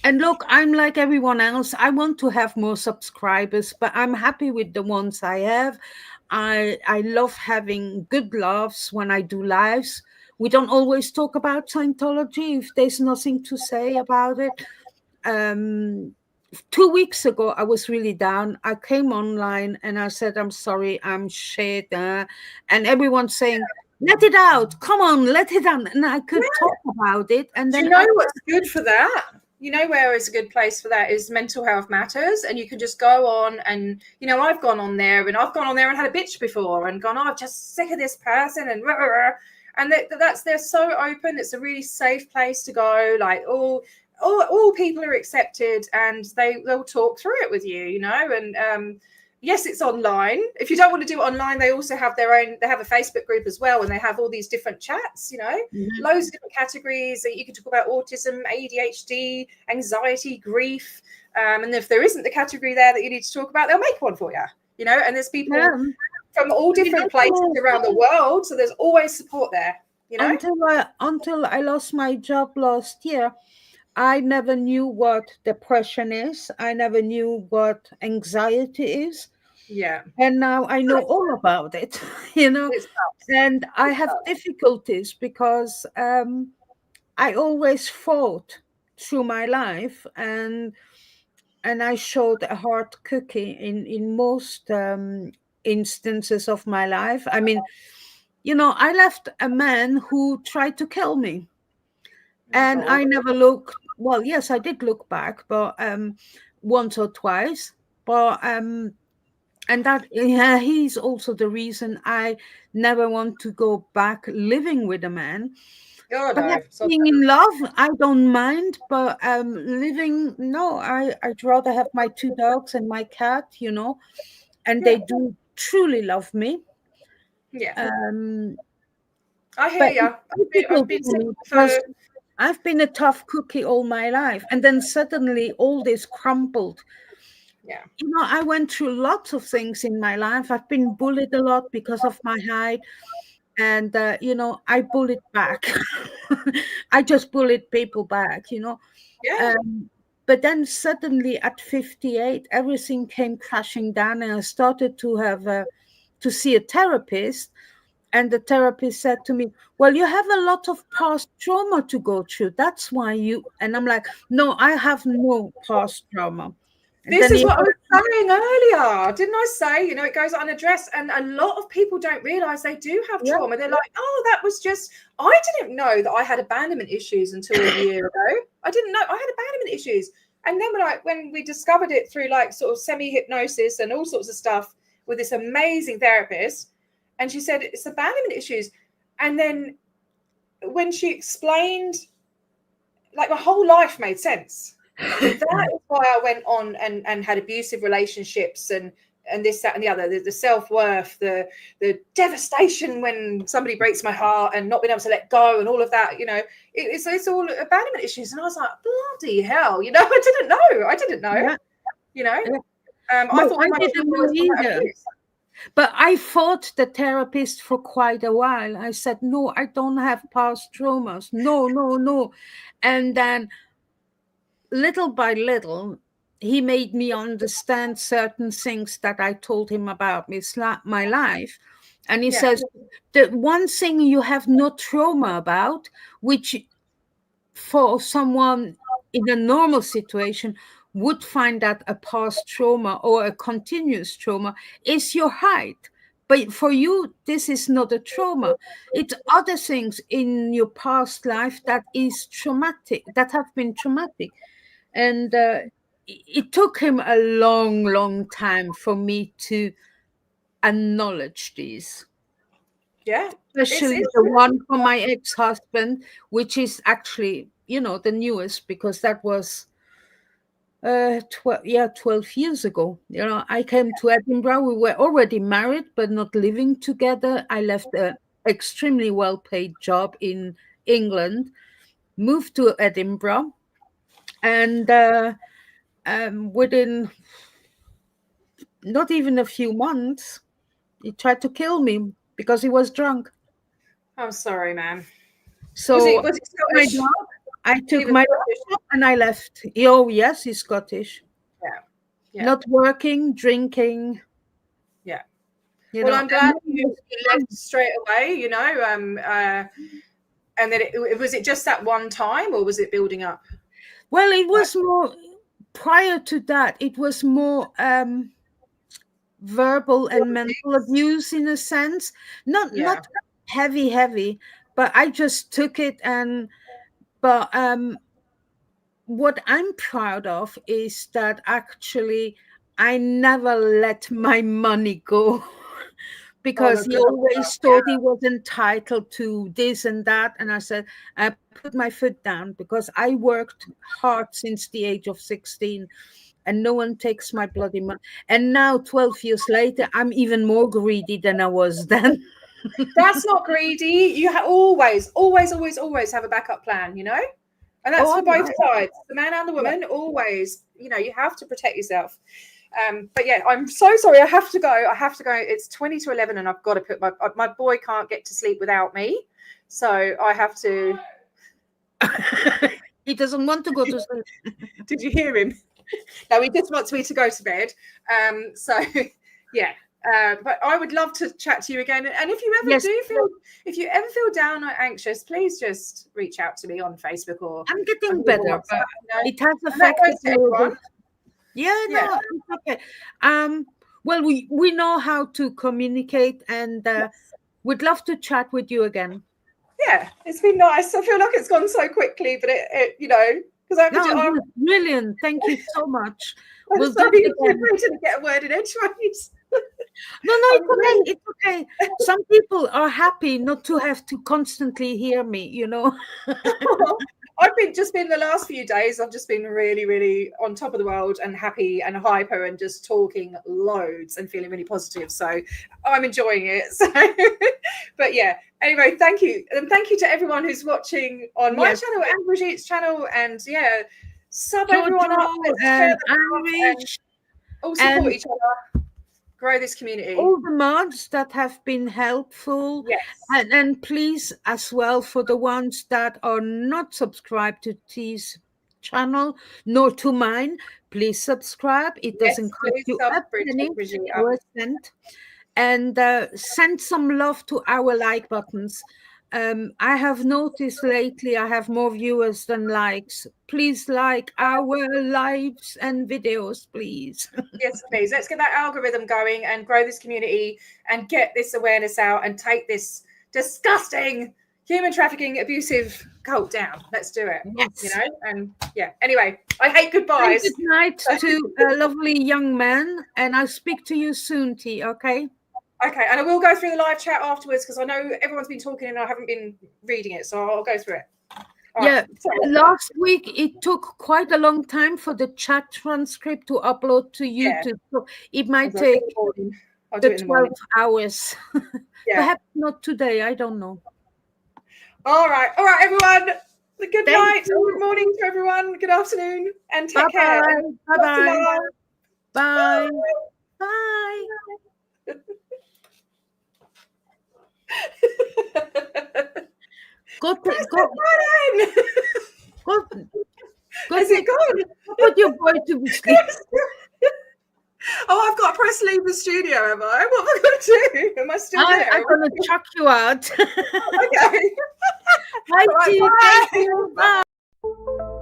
and look, I'm like everyone else. I want to have more subscribers, but I'm happy with the ones I have. I love having good laughs when I do lives. We don't always talk about Scientology if there's nothing to say about it. Um, 2 weeks ago, I was really down. I came online and I said, I'm sorry, I'm shit. And everyone's saying, let it out. Come on, let it out. And I could talk about it. And Do then you know what's good for that? You know where is a good place for that is Mental Health Matters, and you can just go on and, you know, I've gone on there and had a bitch before and gone, oh, I'm just sick of this person and rah, rah, rah. And they're so open. It's a really safe place to go. Like all people are accepted, and they'll talk through it with you, you know. And yes, it's online. If you don't want to do it online, they also have they have a Facebook group as well, and they have all these different chats, you know, loads of different categories. You can talk about autism, ADHD, anxiety, grief. And if there isn't the category there that you need to talk about, they'll make one for you, you know. And there's people from all different places around the world. So there's always support there, you know. Until I lost my job last year, I never knew what depression is. I never knew what anxiety is. Yeah. And now I know all about it, you know. And I have difficulties because I always fought through my life, and I showed a hard cookie in most instances of my life. I mean, you know, I left a man who tried to kill me. And I never looked, well, yes, I did look back, but once or twice. But and that, yeah, he's also the reason I never want to go back living with a man. Oh, But no. being in love, I don't mind. But living, no, I'd rather have my 2 dogs and my cat, you know, and they do truly love me. Yeah. Um, I hear but you. it's difficult I've been for me single because for I've been a tough cookie all my life, and then suddenly all this crumbled. yeah. You know, I went through lots of things in my life. I've been bullied a lot because of my height, and you know, I bullied back. I just bullied people back, you know. Yeah. But then suddenly at 58, everything came crashing down, and I started to have to see a therapist. And the therapist said to me, well, you have a lot of past trauma to go through. That's why you, and I'm like, no, I have no past trauma. And This then is he what I goes, was saying earlier. Didn't I say, you know, it goes unaddressed, and a lot of people don't realize they do have yeah, trauma. They're like, oh, that was just, I didn't know that I had abandonment issues until a year ago. I didn't know I had abandonment issues. And then when we discovered it through like sort of semi-hypnosis and all sorts of stuff with this amazing therapist, and she said it's abandonment issues. And then when she explained, like, my whole life made sense. And that is why I went on and had abusive relationships and this, that, and the other. The self-worth, the devastation when somebody breaks my heart and not being able to let go and all of that, you know, it's all abandonment issues. And I was like, bloody hell, you know, I didn't know, yeah, you know. yeah. I thought I my didn't trauma know was from that either. abuse. But I fought the therapist for quite a while. I said, no, I don't have past traumas. No, no, no. And then little by little, he made me understand certain things that I told him about my life. And he Yeah. says, the one thing you have no trauma about, which for someone in a normal situation would find that a past trauma or a continuous trauma, is your height. But for you, this is not a trauma. It's other things in your past life that is traumatic, that have been traumatic. And it took him a long, long time for me to acknowledge these, Yeah. especially It's the one from my ex-husband, which is actually, you know, the newest, because that was 12 years ago. You know, I came to Edinburgh. We were already married but not living together. I left an extremely well-paid job in England, moved to Edinburgh, and within not even a few months, he tried to kill me because he was drunk. I'm sorry, man. So Was it my Scottish? dog, I He took was my Scottish. dog and I left. Oh yes, he's Scottish. Yeah. Yeah. Not working, drinking. Yeah. You Well, know, I'm glad and you left straight away, you know. And then was it just that one time, or was it building up? well, it was more. prior to that, it was more verbal and mental abuse in a sense, not heavy, but I just took it. And but what I'm proud of is that actually I never let my money go. Because he always thought he was entitled to this and that. And I said, I put my foot down because I worked hard since the age of 16 and no one takes my bloody money. And now, 12 years later, I'm even more greedy than I was then. That's not greedy. You always have a backup plan, you know? And that's for both sides, the man and the woman. Always, you know, you have to protect yourself. But yeah, I'm so sorry. I have to go. It's 20 to 11 and I've got to put my boy can't get to sleep without me. So I have to. He doesn't want to go to sleep. Did you hear him? No, he just wants me to go to bed. So yeah. But I would love to chat to you again. And if you ever feel down or anxious, please just reach out to me on Facebook or. I'm getting better, but it has affected everyone. Yeah, no, it's okay. Well, we know how to communicate, and we'd love to chat with you again. Yeah, it's been nice. I feel like it's gone so quickly, but it you know, because I'm brilliant. Thank you so much. We'll sorry, to get a word in edgeways. No, it's okay. It's okay. Some people are happy not to have to constantly hear me, you know. I've been the last few days, I've just been really, really on top of the world and happy and hyper and just talking loads and feeling really positive. So I'm enjoying it. So, but yeah, anyway, thank you. And thank you to everyone who's watching on my channel and Brigitte's channel. And yeah, sub everyone up. And all support each other. Grow this community. All the mods that have been helpful. Yes. And please, as well, for the ones that are not subscribed to T's channel, nor to mine, please subscribe. It doesn't cost you a penny or a cent. And send some love to our like buttons. I have noticed lately I have more viewers than likes. Please like our lives and videos, please. Yes, please. Let's get that algorithm going and grow this community and get this awareness out and take this disgusting human trafficking abusive cult down. Let's do it. Yes. You know, and yeah. Anyway, I hate goodbyes. Good night to a lovely young man, and I'll speak to you soon, T. Okay. Okay, and I will go through the live chat afterwards because I know everyone's been talking and I haven't been reading it, so I'll go through it. Last week it took quite a long time for the chat transcript to upload to YouTube, so it might take the 12 hours. Perhaps not today, I don't know. All right, everyone. Good night, good morning to everyone, good afternoon, and take care. Bye-bye. Bye. Bye. Go. Is it gone? Put your boy to sleep. Oh, I've got to press leave the studio, am I? What am I going to do? Am I still there? I'm going to chuck you out. Okay. Bye. Bye. Bye.